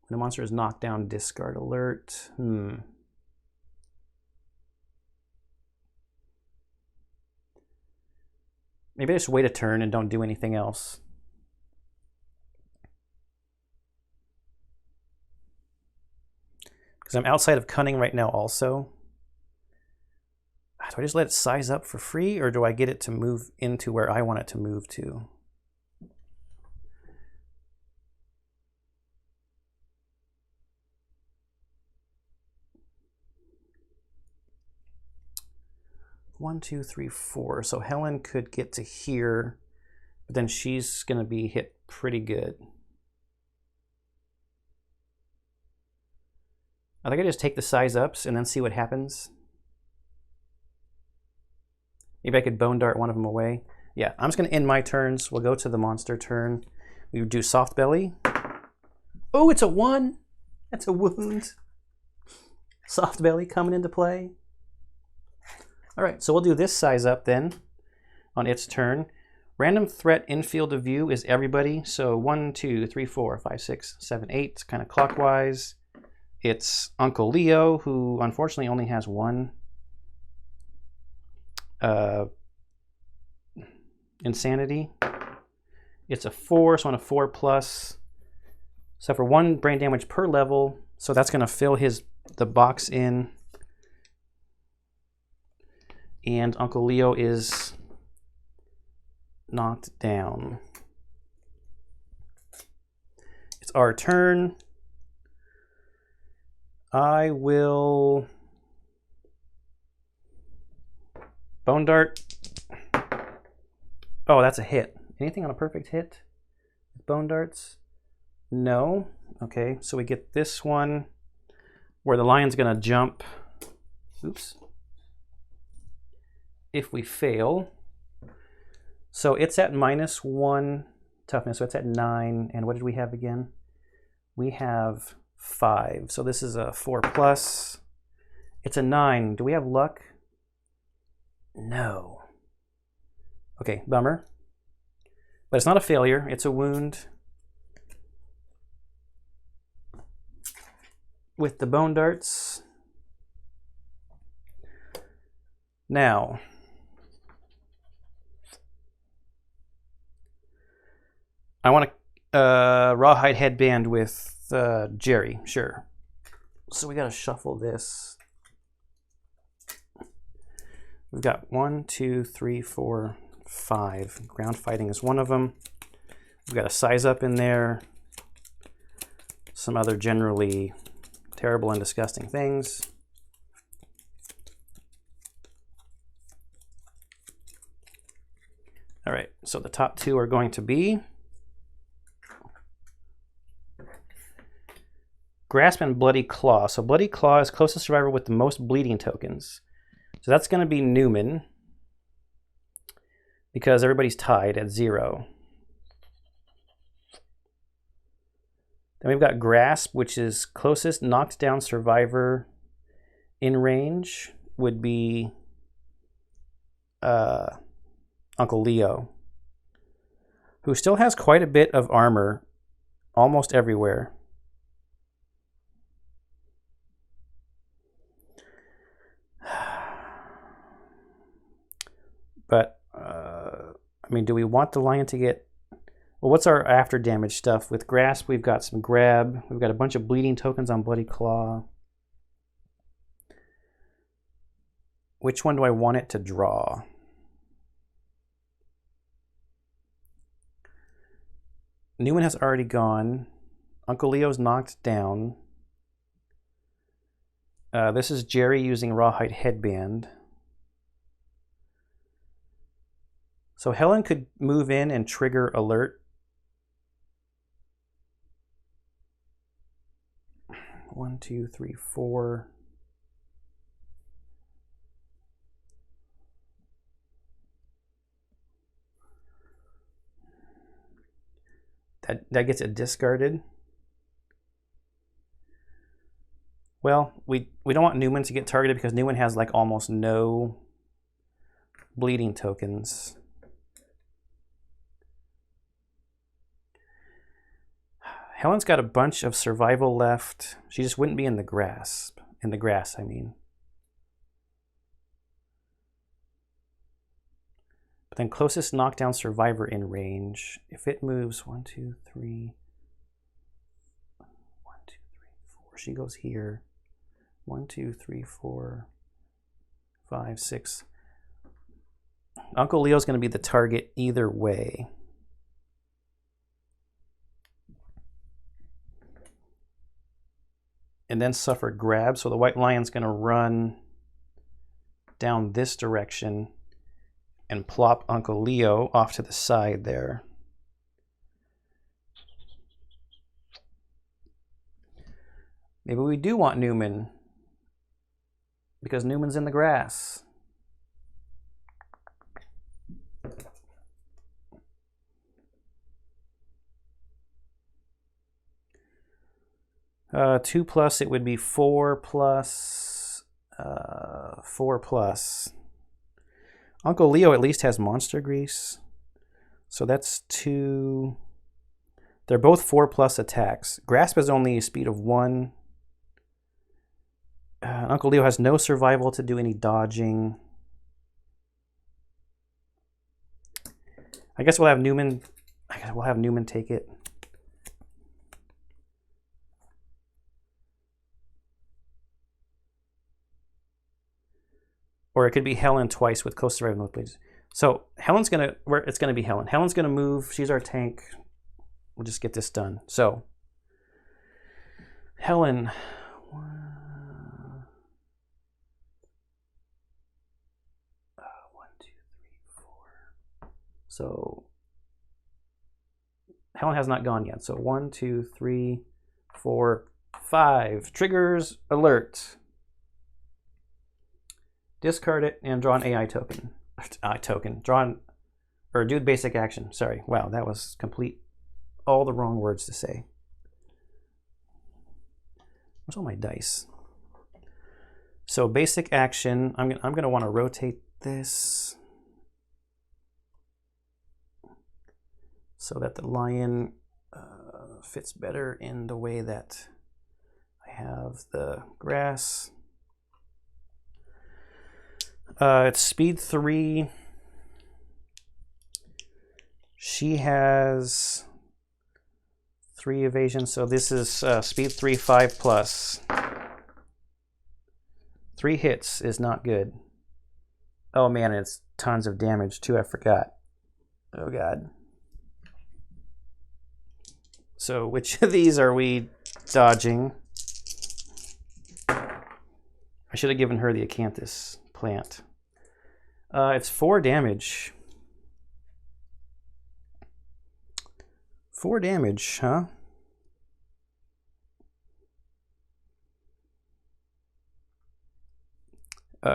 When the monster is knocked down, discard alert. Maybe I just wait a turn and don't do anything else. Because I'm outside of cunning right now also. Do I just let it size up for free, or do I get it to move into where I want it to move to? One, 2, 3, 4. So Helen could get to here, but then she's going to be hit pretty good. I think I just take the size ups and then see what happens. Maybe I could bone dart one of them away. Yeah, I'm just going to end my turns. We'll go to the monster turn. We do soft belly. Oh, it's a 1. That's a wound. Soft belly coming into play. All right, so we'll do this size up then on its turn. Random threat in field of view is everybody. So 1, 2, 3, 4, 5, 6, 7, 8, kind of clockwise. It's Uncle Leo, who unfortunately only has one insanity. It's a 4, so on a 4 plus. So for 1 brain damage per level, so that's going to fill the box in. And Uncle Leo is knocked down. It's our turn. I will Bone Dart. Oh, that's a hit. Anything on a perfect hit? Bone Darts? No. Okay, so we get this one where the lion's gonna jump. Oops. If we fail. So it's at -1 toughness, so it's at 9. And what did we have again? We have 5. So this is a 4 plus. It's a 9. Do we have luck? No. Okay, bummer. But it's not a failure, it's a wound. With the bone darts. Now, I want a rawhide headband with Jerry, sure. So we gotta shuffle this. We've got 1, 2, 3, 4, 5. Ground fighting is one of them. We've got a size up in there. Some other generally terrible and disgusting things. All right, so the top 2 are going to be Grasp and Bloody Claw. So Bloody Claw is closest survivor with the most bleeding tokens. So that's going to be Newman, because everybody's tied at 0. Then we've got Grasp, which is closest knocked down survivor in range would be Uncle Leo, who still has quite a bit of armor almost everywhere. But, I mean, do we want the lion to get... Well, what's our after damage stuff? With Grasp, we've got some Grab. We've got a bunch of bleeding tokens on Bloody Claw. Which one do I want it to draw? Newman has already gone. Uncle Leo's knocked down. This is Jerry using Rawhide Headband. So Helen could move in and trigger alert. 1, 2, 3, 4. That gets it discarded. Well, we don't want Newman to get targeted because Newman has like almost no bleeding tokens. Helen's got a bunch of survival left. She just wouldn't be in the grass. In the grass, I mean. But then closest knockdown survivor in range. If it moves 1, 2, 3, 1, 2, 3, 4. She goes here. 1, 2, 3, 4, 5, 6. Uncle Leo's going to be the target either way. And then suffer grab. So the white lion's going to run down this direction and plop Uncle Leo off to the side there. Maybe we do want Newman because Newman's in the grass. Two plus, it would be 4 plus 4 plus. Uncle Leo at least has monster grease. So that's 2. They're both 4 plus attacks. Grasp is only a speed of 1. Uncle Leo has no survival to do any dodging. I guess we'll have Newman. We'll have Newman take it. Or it could be Helen twice with close survival, please. So Helen's gonna. It's gonna be Helen. Helen's gonna move. She's our tank. We'll just get this done. So Helen. 1, 2, 3, 4. So Helen has not gone yet. So 1, 2, 3, 4, 5. Triggers alert. Discard it and draw an AI token. Draw an, or do the basic action. Sorry. Wow, that was all the wrong words to say. Where's all my dice? So basic action. I'm gonna want to rotate this so that the lion fits better in the way that I have the grass. It's speed 3. She has 3 evasion, so this is speed 3, 5 plus. 3 hits is not good. Oh man, it's tons of damage too, I forgot. Oh god. So which of these are we dodging? I should have given her the acanthus plant. It's 4 damage. 4 damage, huh?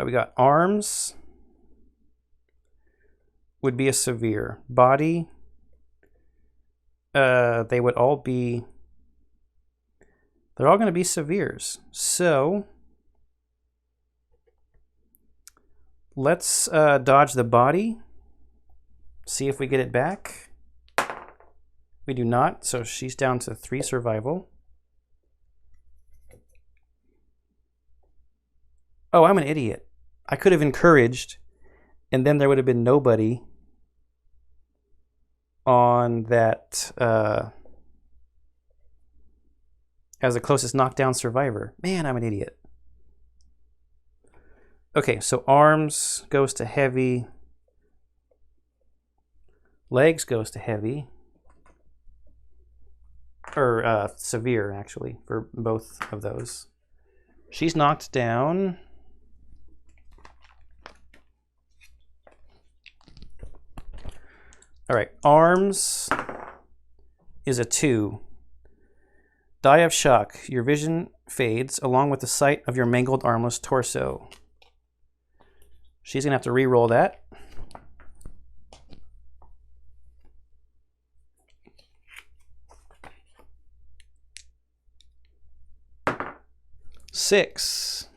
We got arms. Would be a severe. Body. They would all be... They're all going to be severes. So... Let's dodge the body. See if we get it back. We do not, so she's down to 3 survival. Oh, I'm an idiot. I could have encouraged, and then there would have been nobody on that as the closest knockdown survivor. Man, I'm an idiot. Okay, so arms goes to heavy. Legs goes to heavy. Or severe, actually, for both of those. She's knocked down. All right, arms is a 2. Die of shock. Your vision fades along with the sight of your mangled armless torso. She's going to have to re-roll that. Six.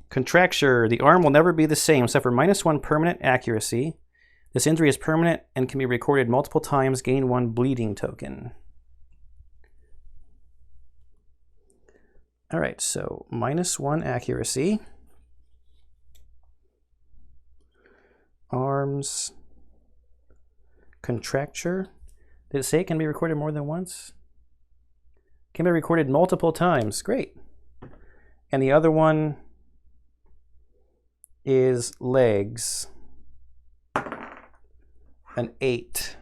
Contracture. The arm will never be the same. Suffer -1 permanent accuracy. This injury is permanent and can be recorded multiple times. Gain 1 bleeding token. All right, so -1 accuracy. Arms. Contracture. Did it say it can be recorded more than once? Can be recorded multiple times. Great. And the other one is legs. An 8.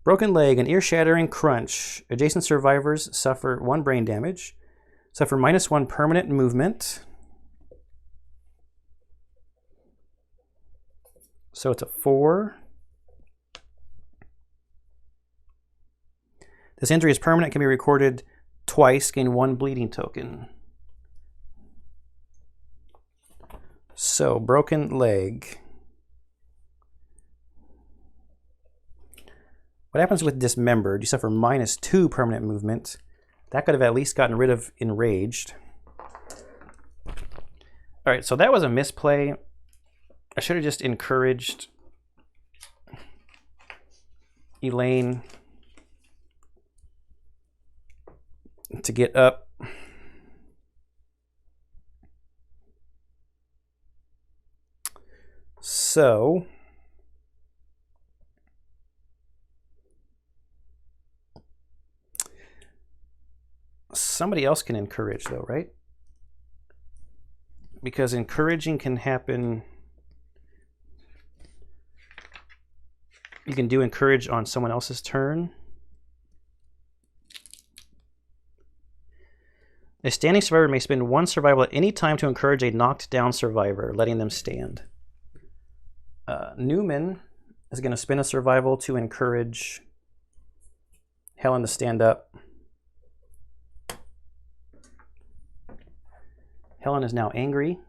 Broken leg, an ear-shattering crunch. Adjacent survivors suffer 1 brain damage. Suffer -1 permanent movement. So it's a 4. This injury is permanent, can be recorded twice, gain 1 bleeding token. So, broken leg. What happens with dismembered? You suffer -2 permanent movement. That could have at least gotten rid of enraged. All right, so that was a misplay. I should have just encouraged Elaine to get up. So somebody else can encourage though, right? Because encouraging can happen. You can do encourage on someone else's turn. A standing survivor may spend 1 survival at any time to encourage a knocked down survivor, letting them stand. Newman is going to spend a survival to encourage Helen to stand up. Helen is now angry.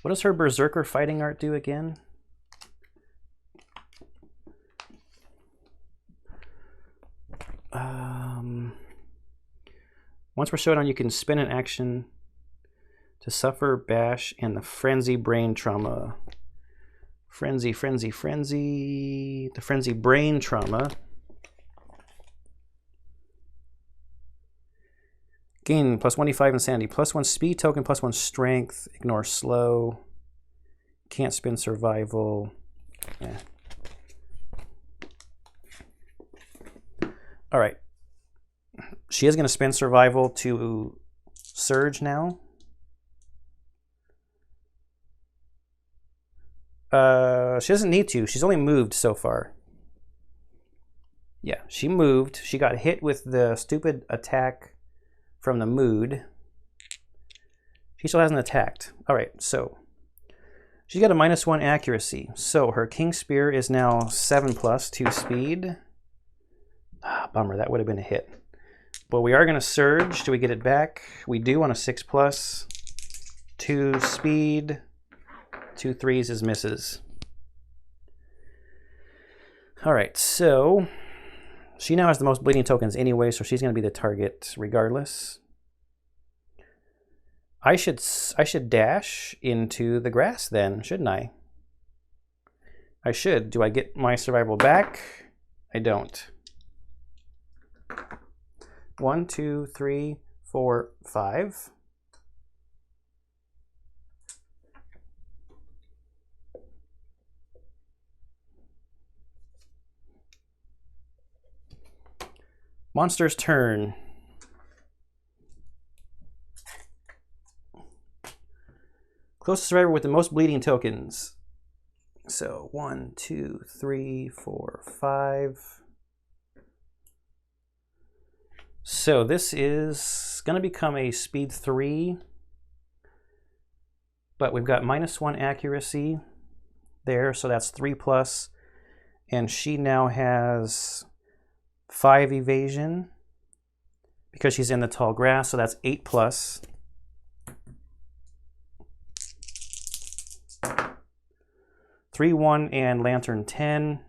What does her Berserker fighting art do again? Once we're showdown, you can spend an action to suffer bash and the frenzy brain trauma. Frenzy. The frenzy brain trauma. Gain plus 1d5 insanity, plus 1 speed token, plus 1 strength, ignore slow, can't spend survival. Yeah. All right. She is going to spend survival to surge now. She doesn't need to. She's only moved so far. Yeah, she moved. She got hit with the stupid attack from the mood. She still hasn't attacked. All right, so she's got a -1 accuracy. So her King Spear is now 7+ 2 speed. Ah, bummer, that would have been a hit. But we are going to surge. Do we get it back? We do on a 6+. 2 speed. 2 3s is misses. All right, so she now has the most bleeding tokens anyway, so she's going to be the target regardless. I should dash into the grass then, shouldn't I? I should. Do I get my survival back? I don't. 1 2 3 4 5. Monster's turn. Closest survivor with the most bleeding tokens. So 1 2 3 4 5. So this is going to become a speed 3, but we've got -1 accuracy there, so that's 3+, and she now has 5 evasion because she's in the tall grass, so that's 8+. Three, 1, and Lantern 10.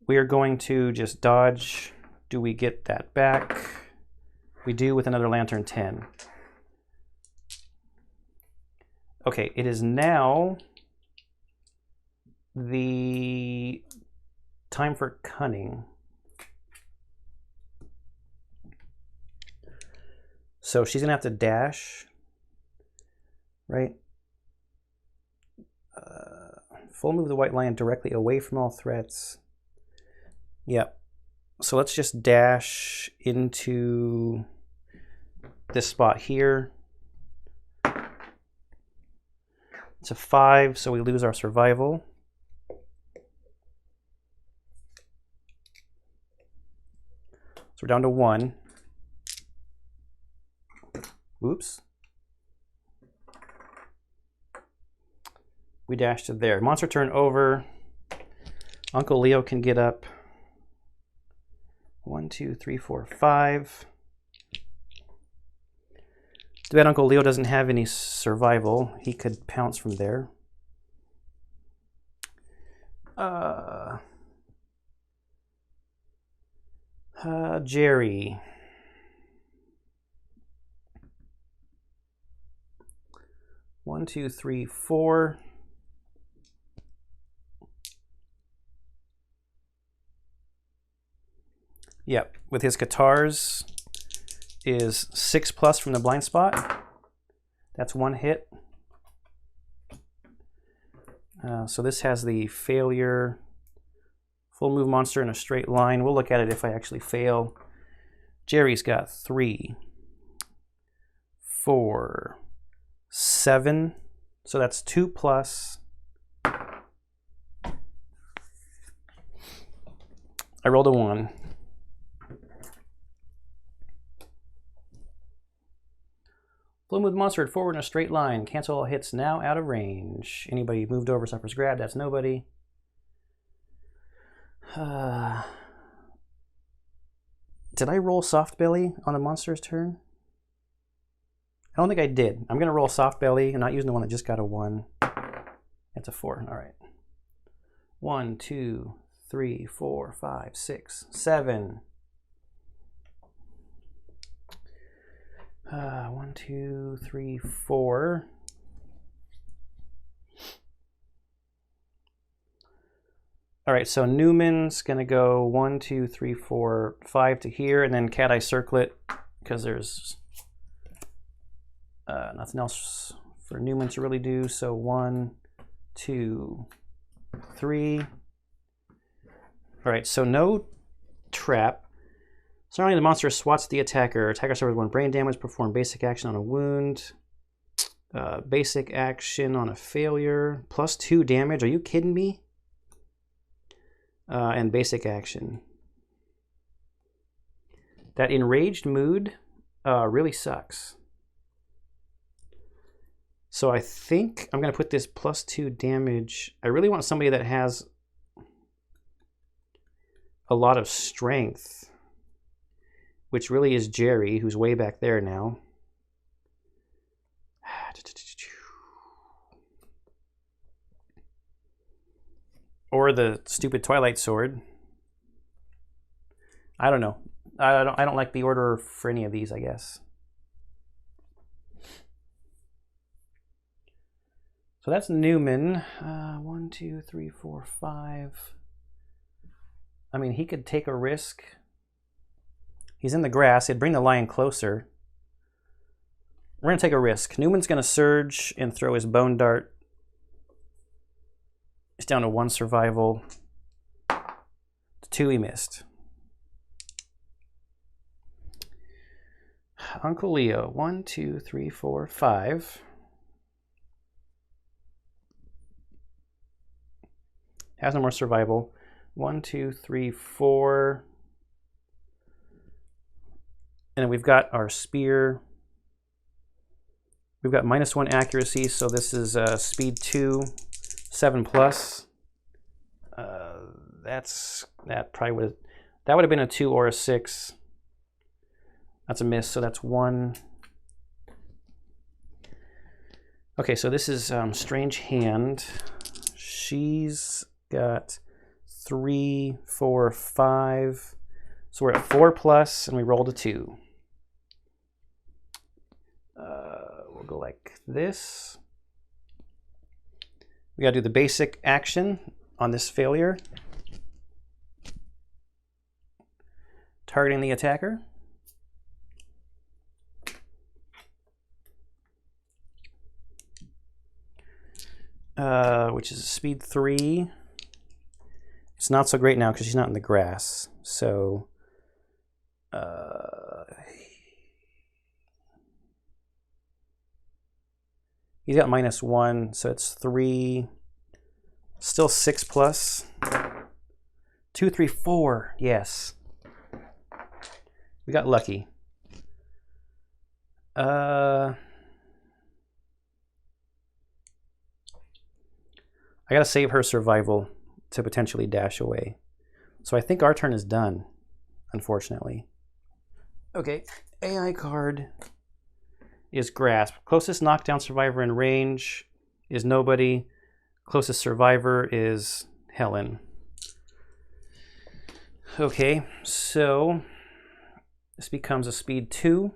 We are going to just dodge. Do we get that back? We do with another Lantern 10. Okay, it is now the time for cunning. So she's gonna have to dash, right? Full move the white lion directly away from all threats. Yep. So let's just dash into this spot here. It's a 5, so we lose our survival. So we're down to 1. Oops. We dashed to there. Monster turn over. Uncle Leo can get up. 1 2 3 4 5. Too bad Uncle Leo doesn't have any survival. He could pounce from there. Jerry. One, two, three, 4. Yep, with his guitars is 6+ from the blind spot. That's 1 hit. So this has the failure, full move monster in a straight line. We'll look at it if I actually fail. Jerry's got 3, 4, 7. So that's 2+. I rolled a 1. Full move monster forward in a straight line. Cancel all hits now out of range. Anybody moved over suffers grab. That's nobody. Did I roll soft belly on a monster's turn? I don't think I did. I'm going to roll soft belly. I'm not using the one that just got a 1. That's a 4. All right. 1, 2, 3, 4, 5, 6, 7. 1, 2, 3, 4. All right, so Newman's gonna go 1, 2, 3, 4, 5 to here, and then Cat Eye Circlet because there's nothing else for Newman to really do. So 1, 2, 3. All right, so no trap. Suddenly the monster swats the attacker. Attacker suffers 1 brain damage. Perform basic action on a wound. Basic action on a failure. +2 damage. Are you kidding me? And basic action. That enraged mood really sucks. So I think I'm going to put this +2 damage. I really want somebody that has a lot of strength, which really is Jerry, who's way back there now. Or the stupid Twilight Sword. I don't know. I don't like the order for any of these, I guess. So that's Newman. 1, 2, 3, 4, 5. I mean, he could take a risk. He's in the grass. He'd bring the lion closer. We're going to take a risk. Newman's going to surge and throw his bone dart. He's down to 1 survival. 2 he missed. Uncle Leo. 1, 2, 3, 4, 5. Has no more survival. 1, 2, 3, 4. And then we've got our spear. We've got -1 accuracy, so this is speed 2, 7+. That probably would have been a 2 or a 6. That's a miss, so that's 1. Okay, so this is Strange Hand. She's got 3, 4, 5. So we're at 4+, and we rolled a 2. We'll go like this. We gotta do the basic action on this failure. Targeting the attacker. Which is speed 3. It's not so great now because she's not in the grass. So he's got -1, so it's 3. Still 6+. 2, 3, 4. Yes. We got lucky. I gotta save her survival to potentially dash away. So I think our turn is done, unfortunately. Okay, AI card is Grasp. Closest knockdown survivor in range is nobody. Closest survivor is Helen. Okay, so this becomes a speed 2.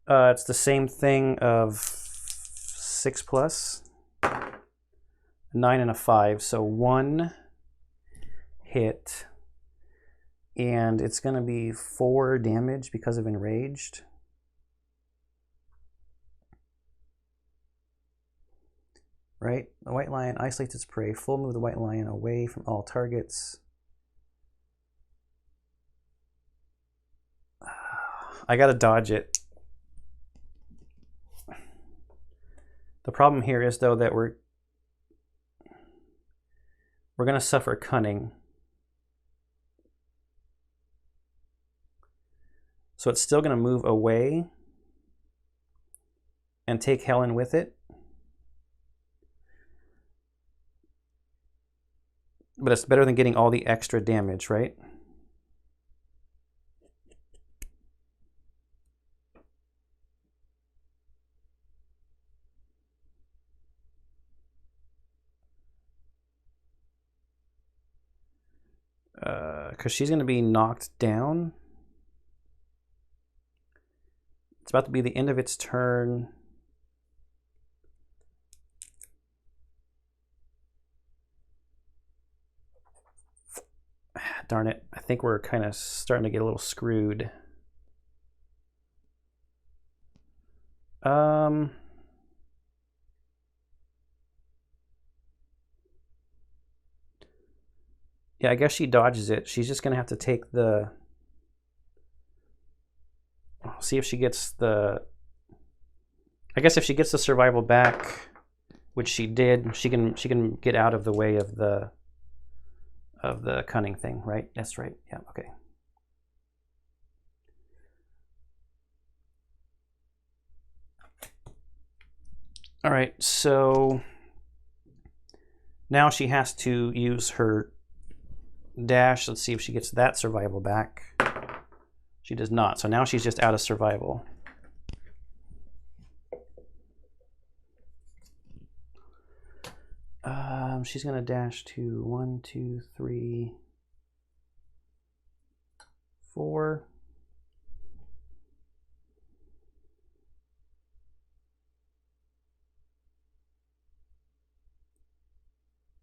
It's the same thing of 6+. 9 and a 5, so 1 hit And it's going to be 4 damage because of Enraged. Right? The White Lion isolates its prey. Full move the White Lion away from all targets. I gotta dodge it. The problem here is, though, that we're gonna suffer cunning. So it's still gonna move away and take Helen with it. But it's better than getting all the extra damage, right? Because she's going to be knocked down. It's about to be the end of its turn. Darn it. I think we're kind of starting to get a little screwed. Yeah, I guess she dodges it. She's just going to have to take the... See if she gets the... I guess if she gets the survival back, which she did, she can get out of the way of the cunning thing, right? That's right. Yeah, okay. All right, so now she has to use her dash. Let's see if she gets that survival back. She does not. So now she's just out of survival. She's going to dash to 1, 2, 3, 4.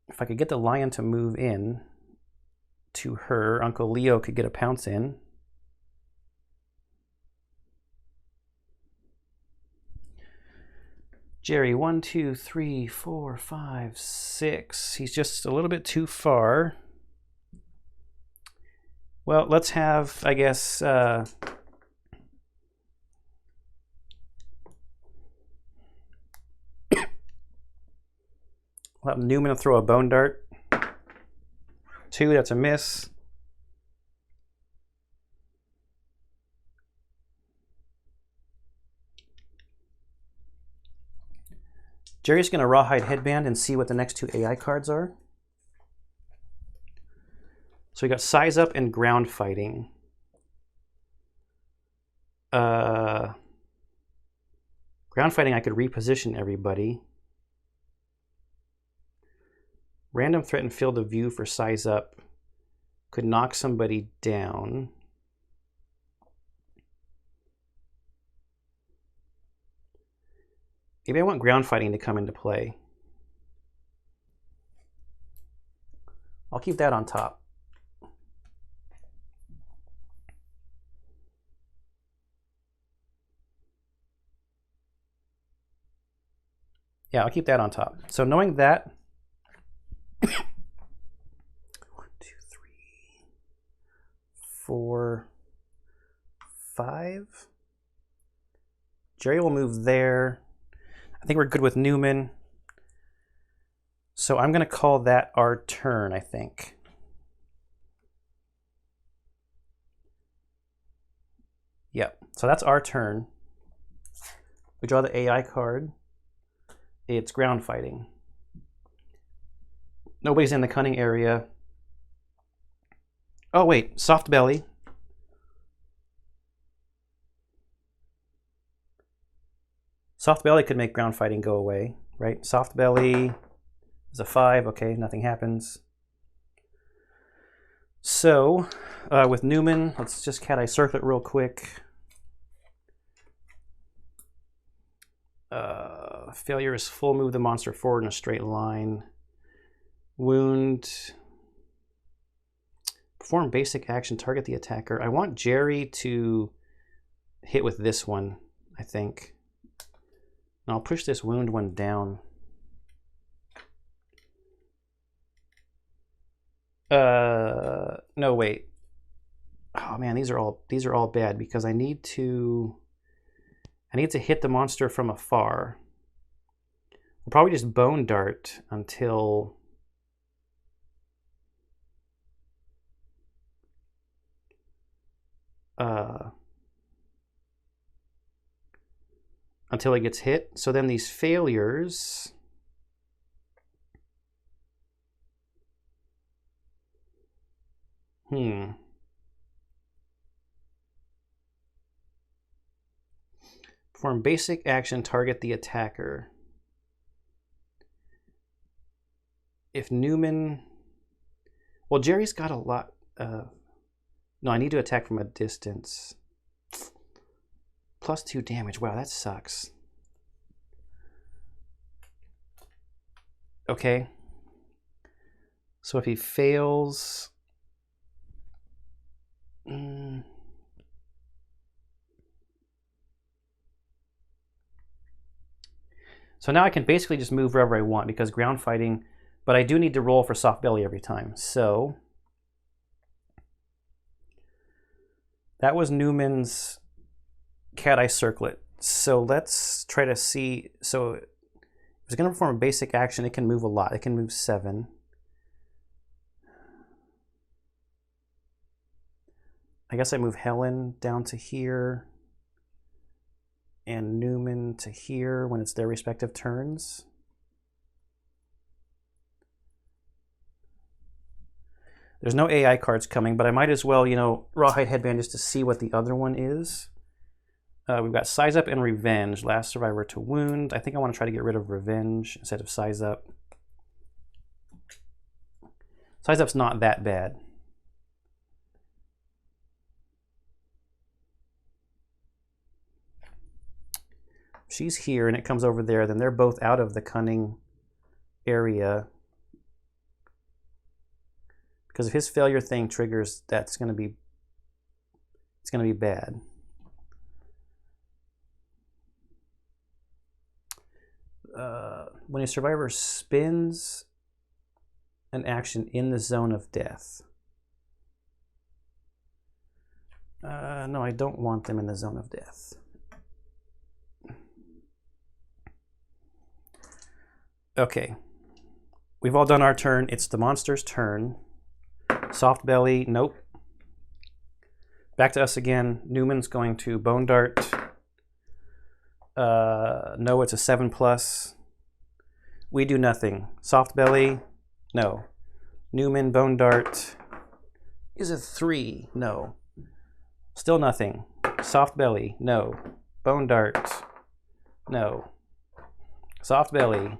If I could get the lion to move in to her, Uncle Leo could get a pounce in. Jerry, 1, 2, 3, 4, 5, 6. He's just a little bit too far. Well, let's have, I guess, we'll have Newman throw a bone dart. 2, that's a miss. Jerry's going to Rawhide Headband and see what the next 2 AI cards are. So we got Size Up and Ground Fighting. Ground Fighting, I could reposition everybody. Random Threat and Field of View for Size Up could knock somebody down. Maybe I want Ground Fighting to come into play. I'll keep that on top. Yeah, I'll keep that on top. So knowing that, 1, 2, 3, 4, 5. Jerry will move there. I think we're good with Newman. So I'm going to call that our turn, I think. Yep, so that's our turn. We draw the AI card. It's Ground Fighting. Nobody's in the cunning area. Oh wait, Soft Belly. Soft Belly could make Ground Fighting go away, right? Soft Belly is a 5. Okay, nothing happens. So with Newman, let's just Cat Eye Circle it real quick. Failure is full move the monster forward in a straight line. Wound. Perform basic action, target the attacker. I want Jerry to hit with this one, I think. And I'll push this wound one down. No, wait. Oh man, these are all bad because I need to hit the monster from afar. We'll probably just bone dart until it gets hit. So then these failures, perform basic action, target the attacker. If Newman, well, Jerry's got a lot. No, I need to attack from a distance. +2 damage. Wow, that sucks. Okay. So if he fails... So now I can basically just move wherever I want because ground fighting, but I do need to roll for soft belly every time. So that was Newman's cat eye circlet. So let's try to see. So if it's going to perform a basic action, it can move a lot. It can move 7. I guess I move Helen down to here and Newman to here when it's their respective turns. There's no AI cards coming, but I might as well, Rawhide Headband just to see what the other one is. We've got Size Up and Revenge. Last survivor to wound. I think I want to try to get rid of Revenge instead of Size Up. Size Up's not that bad. She's here and it comes over there, then they're both out of the cunning area. Because if his failure thing triggers, it's going to be bad. When a survivor spins an action in the zone of death. No, I don't want them in the zone of death. Okay, we've all done our turn. It's the monster's turn. Soft belly, nope. Back to us again. Newman's going to bone dart. No, it's a 7+. We do nothing. Soft belly, no. Newman bone dart is a 3, no. Still nothing. Soft belly, no. Bone dart, no. Soft belly,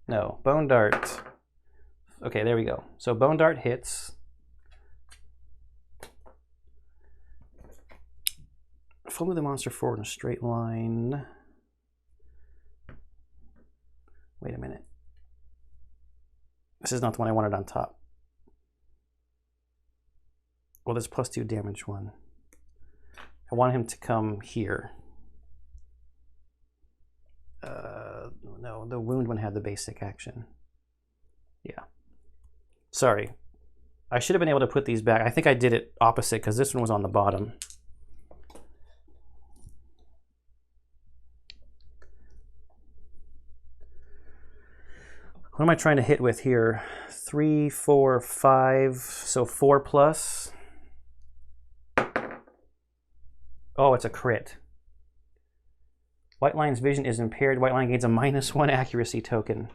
no. Bone dart. Okay, there we go. So bone dart hits. If I move the monster forward in a straight line. Wait a minute. This is not the one I wanted on top. Well, there's +2 damage one. I want him to come here. No, the wound one had the basic action. Yeah. Sorry. I should have been able to put these back. I think I did it opposite because this one was on the bottom. What am I trying to hit with here? 3, 4, 5, so 4+. Oh, it's a crit. White Line's vision is impaired. White Line gains a -1 accuracy token.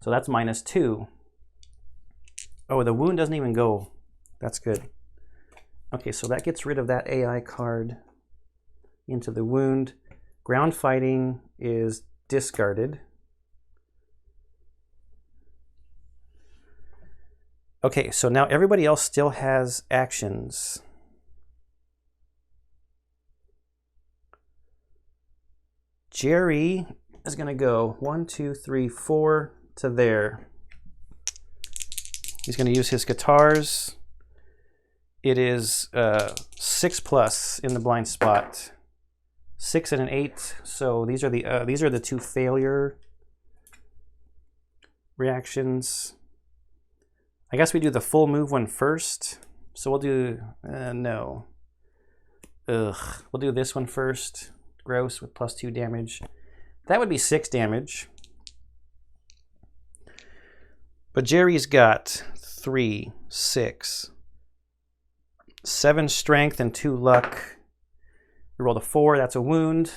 So that's -2. Oh, the wound doesn't even go. That's good. Okay, so that gets rid of that AI card into the wound. Ground fighting is discarded. Okay, so now everybody else still has actions. Jerry is going to go 1, 2, 3, 4 to there. He's going to use his guitars. It is 6+ in the blind spot. 6 and an 8. So these are the two failure reactions. I guess we do the full move one first. So we'll do no. Ugh. We'll do this one first. Gross with +2 damage. That would be 6 damage. But Jerry's got 3, 6, 7 strength and 2 luck. We rolled a 4, that's a wound.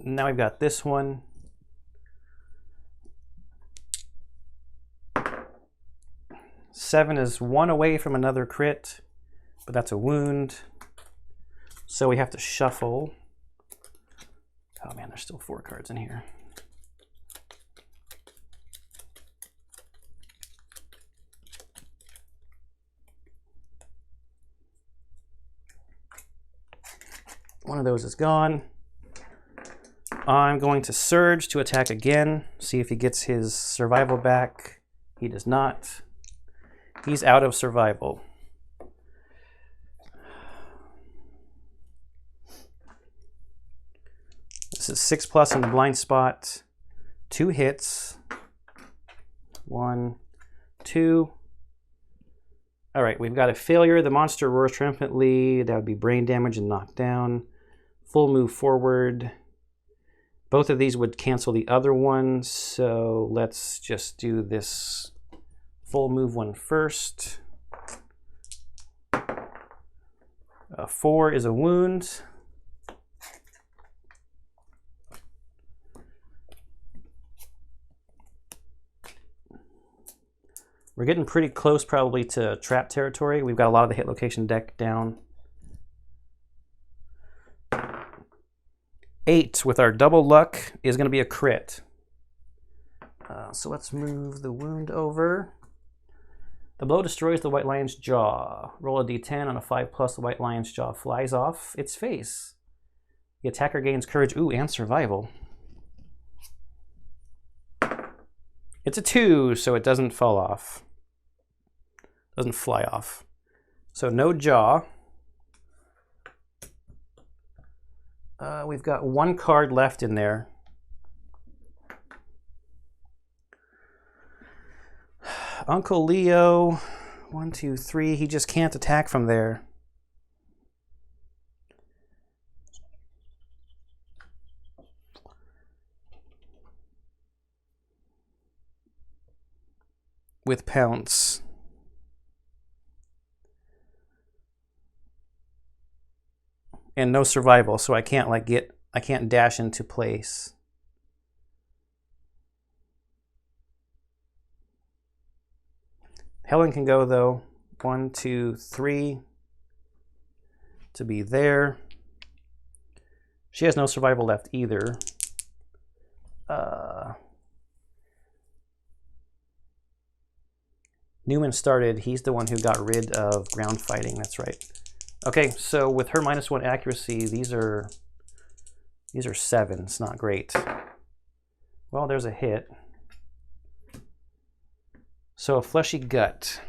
Now we've got this one. Seven is 1 away from another crit, but that's a wound. So we have to shuffle. Oh man, there's still 4 cards in here. One of those is gone. I'm going to surge to attack again, see if he gets his survival back. He does not. He's out of survival. This is 6+ in the blind spot. 2 hits. 1, 2. All right, we've got a failure. The monster roars triumphantly. That would be brain damage and knockdown. Full move forward. Both of these would cancel the other one, so let's just do this full move one first. 4 is a wound. We're getting pretty close probably to trap territory. We've got a lot of the hit location deck down. 8 with our double luck is going to be a crit. So let's move the wound over. The blow destroys the white lion's jaw. Roll a d10. On a 5+, the white lion's jaw flies off its face. The attacker gains courage, and survival. It's a 2, so it doesn't fall off. Doesn't fly off. So no jaw. We've got 1 card left in there. Uncle Leo, 1, 2, 3. He just can't attack from there. With pounce. And no survival, so I can't I can't dash into place. Helen can go though. 1, 2, 3 to be there. She has no survival left either. Newman started. He's the one who got rid of ground fighting. That's right. Okay, so with her -1 accuracy, these are 7s. Not great. Well, there's a hit. So a fleshy gut.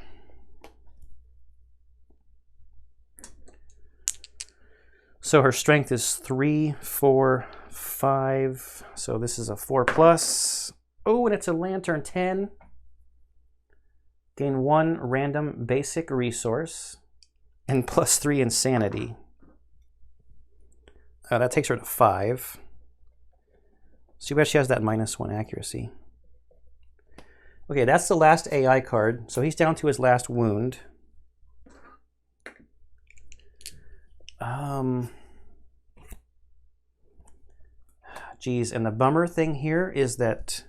So her strength is 3, 4, 5. So this is a 4+. Oh, and it's a lantern 10. Gain 1 random basic resource. And +3 insanity. That takes her to 5. So too bad she has that -1 accuracy. Okay, that's the last AI card. So he's down to his last wound. Geez, and the bummer thing here is that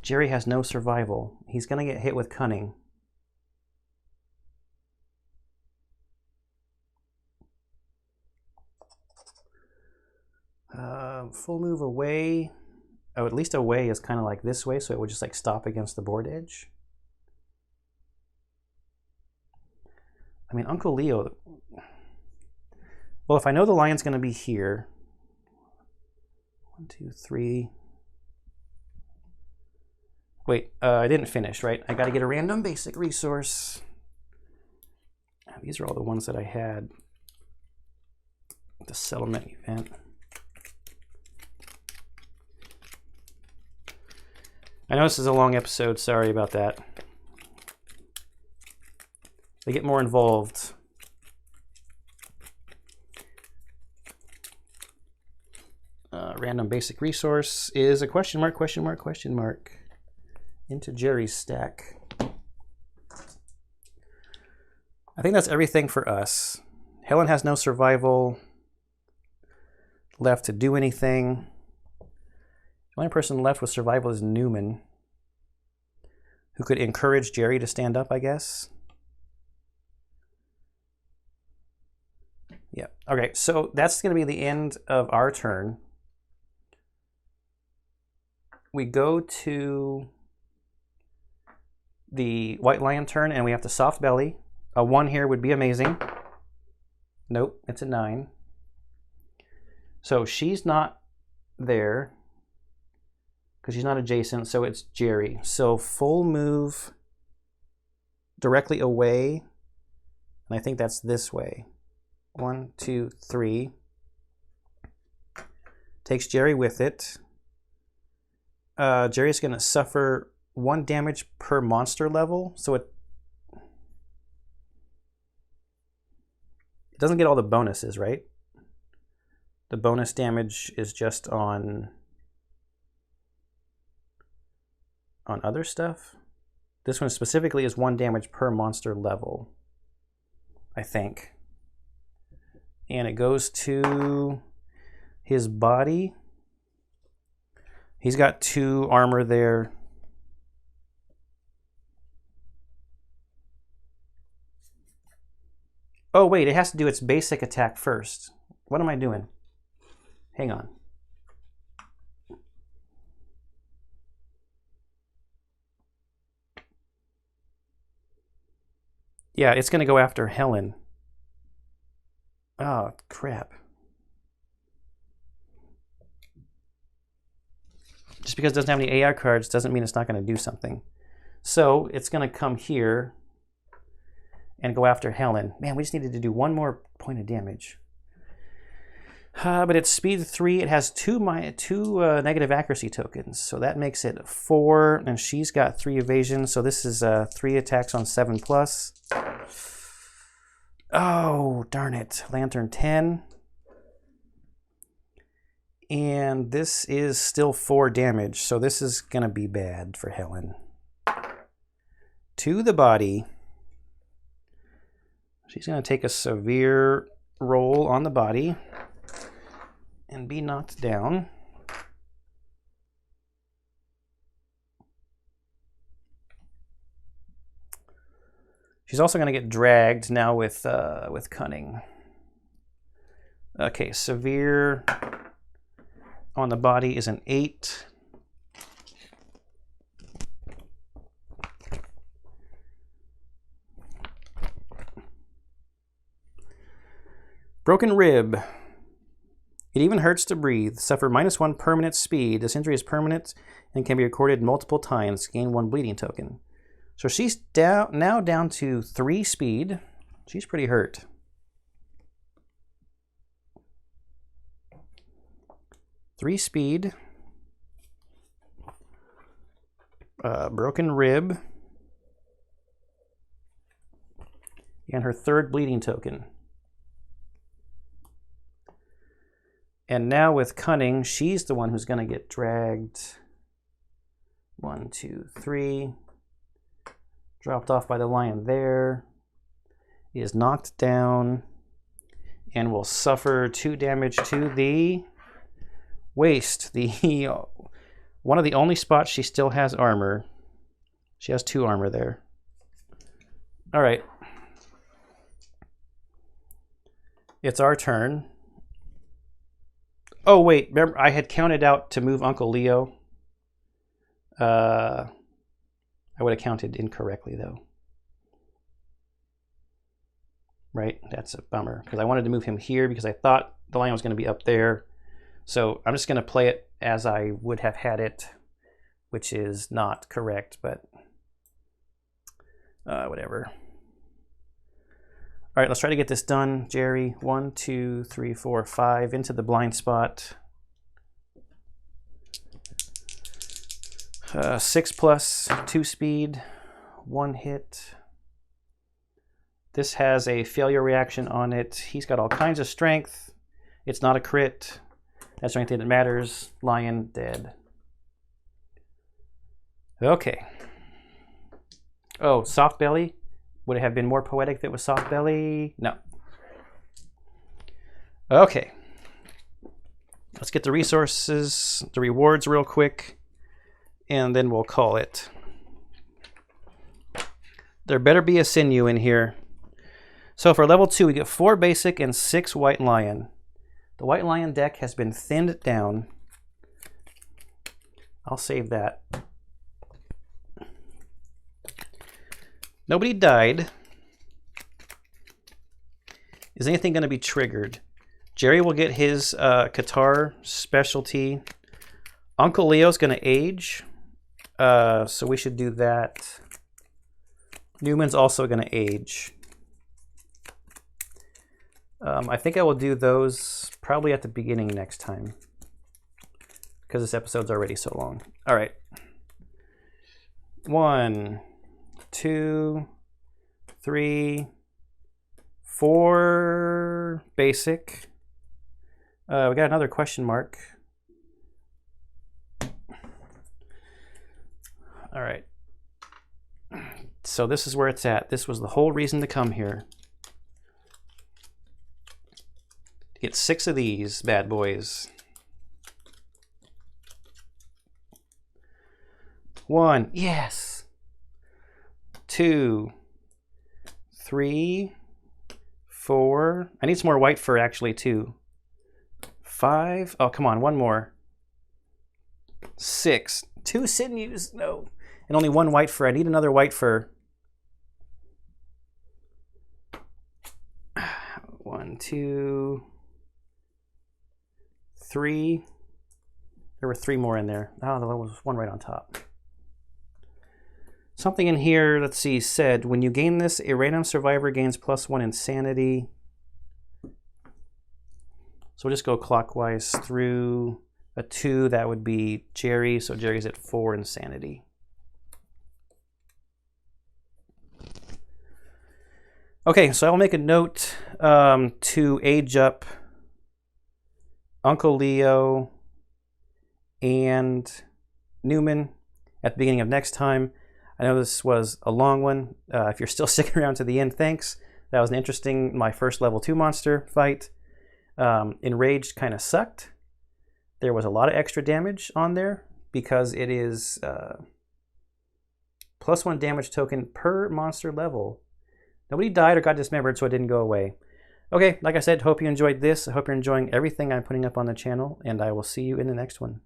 Jerry has no survival. He's going to get hit with cunning. Full move away. Oh, at least away is kind of like this way, so it would just like stop against the board edge. I mean, Uncle Leo. Well, if I know the lion's going to be here. 1, 2, 3. Wait, I didn't finish, right? I got to get a random basic resource. These are all the ones that I had. The settlement event. I know this is a long episode. Sorry about that. They get more involved. Random basic resource is a question mark, question mark, question mark. Into Jerry's stack. I think that's everything for us. Helen has no survival left to do anything. The only person left with survival is Newman, who could encourage Jerry to stand up, I guess. Yeah. Okay, so that's going to be the end of our turn. We go to the White Lion turn, and we have to soft belly. A 1 here would be amazing. Nope, it's a 9. So she's not there because she's not adjacent, so it's Jerry. So full move directly away, and I think that's this way. 1, 2, 3. Takes Jerry with it. Jerry's going to suffer 1 damage per monster level, so it doesn't get all the bonuses, right? The bonus damage is just on other stuff. This one specifically is 1 damage per monster level, I think. And it goes to his body. He's got 2 armor there. Oh, wait, it has to do its basic attack first. What am I doing? Hang on. Yeah, it's going to go after Helen. Oh, crap. Just because it doesn't have any AI cards doesn't mean it's not going to do something. So it's going to come here and go after Helen. Man, we just needed to do 1 more point of damage. But it's speed 3. It has 2 negative accuracy tokens. So that makes it 4. And she's got 3 evasion. So this is 3 attacks on 7+. Oh, darn it. Lantern 10. And this is still 4 damage. So this is going to be bad for Helen. To the body. She's going to take a severe roll on the body and be knocked down. She's also going to get dragged now with cunning. Okay, severe on the body is an 8. Broken rib. It even hurts to breathe. Suffer -1 permanent speed. This injury is permanent and can be recorded multiple times. Gain 1 bleeding token. So she's now down to 3 speed. She's pretty hurt. Three speed. Broken rib. And her 3rd bleeding token. And now with cunning, she's the one who's going to get dragged. 1, 2, 3. Dropped off by the lion there. He is knocked down and will suffer 2 damage to the waist. One of the only spots she still has armor. She has 2 armor there. All right. It's our turn. Oh, wait. Remember, I had counted out to move Uncle Leo. I would have counted incorrectly, though. Right? That's a bummer. Because I wanted to move him here because I thought the lion was going to be up there. So I'm just going to play it as I would have had it, which is not correct, but whatever. All right, let's try to get this done, Jerry. 1, 2, 3, 4, 5 into the blind spot. 6 plus 2 speed, 1 hit. This has a failure reaction on it. He's got all kinds of strength. It's not a crit. That's the only thing that matters. Lion dead. Okay. Oh, soft belly. Would it have been more poetic if it was soft belly? No. Okay. Let's get the resources, the rewards real quick, and then we'll call it. There better be a sinew in here. So for level 2, we get 4 basic and 6 white lion. The white lion deck has been thinned down. I'll save that. Nobody died. Is anything going to be triggered? Jerry will get his Qatar specialty. Uncle Leo's going to age. So we should do that. Newman's also going to age. I think I will do those probably at the beginning next time, because this episode's already so long. All right. 1, 2, 3, 4 basic. We got another question mark. All right. So this is where it's at. This was the whole reason to come here. To get 6 of these bad boys. 1, yes. 2, 3, 4. I need some more white fur actually too. 5. Oh, come on, one more. 6. 2 sinews, no. And only 1 white fur. I need another white fur. 1, 2, 3. There were 3 more in there. Oh, there was 1 right on top. Something in here, let's see, said, when you gain this, a random survivor gains +1 insanity. So we'll just go clockwise through. A 2, that would be Jerry, so Jerry's at 4 insanity. Okay, so I'll make a note to age up Uncle Leo and Newman at the beginning of next time. I know this was a long one. If you're still sticking around to the end, thanks. That was an interesting, my first level 2 monster fight. Enraged kind of sucked. There was a lot of extra damage on there because it is +1 damage token per monster level. Nobody died or got dismembered, so it didn't go away. Okay, like I said, hope you enjoyed this. I hope you're enjoying everything I'm putting up on the channel, and I will see you in the next one.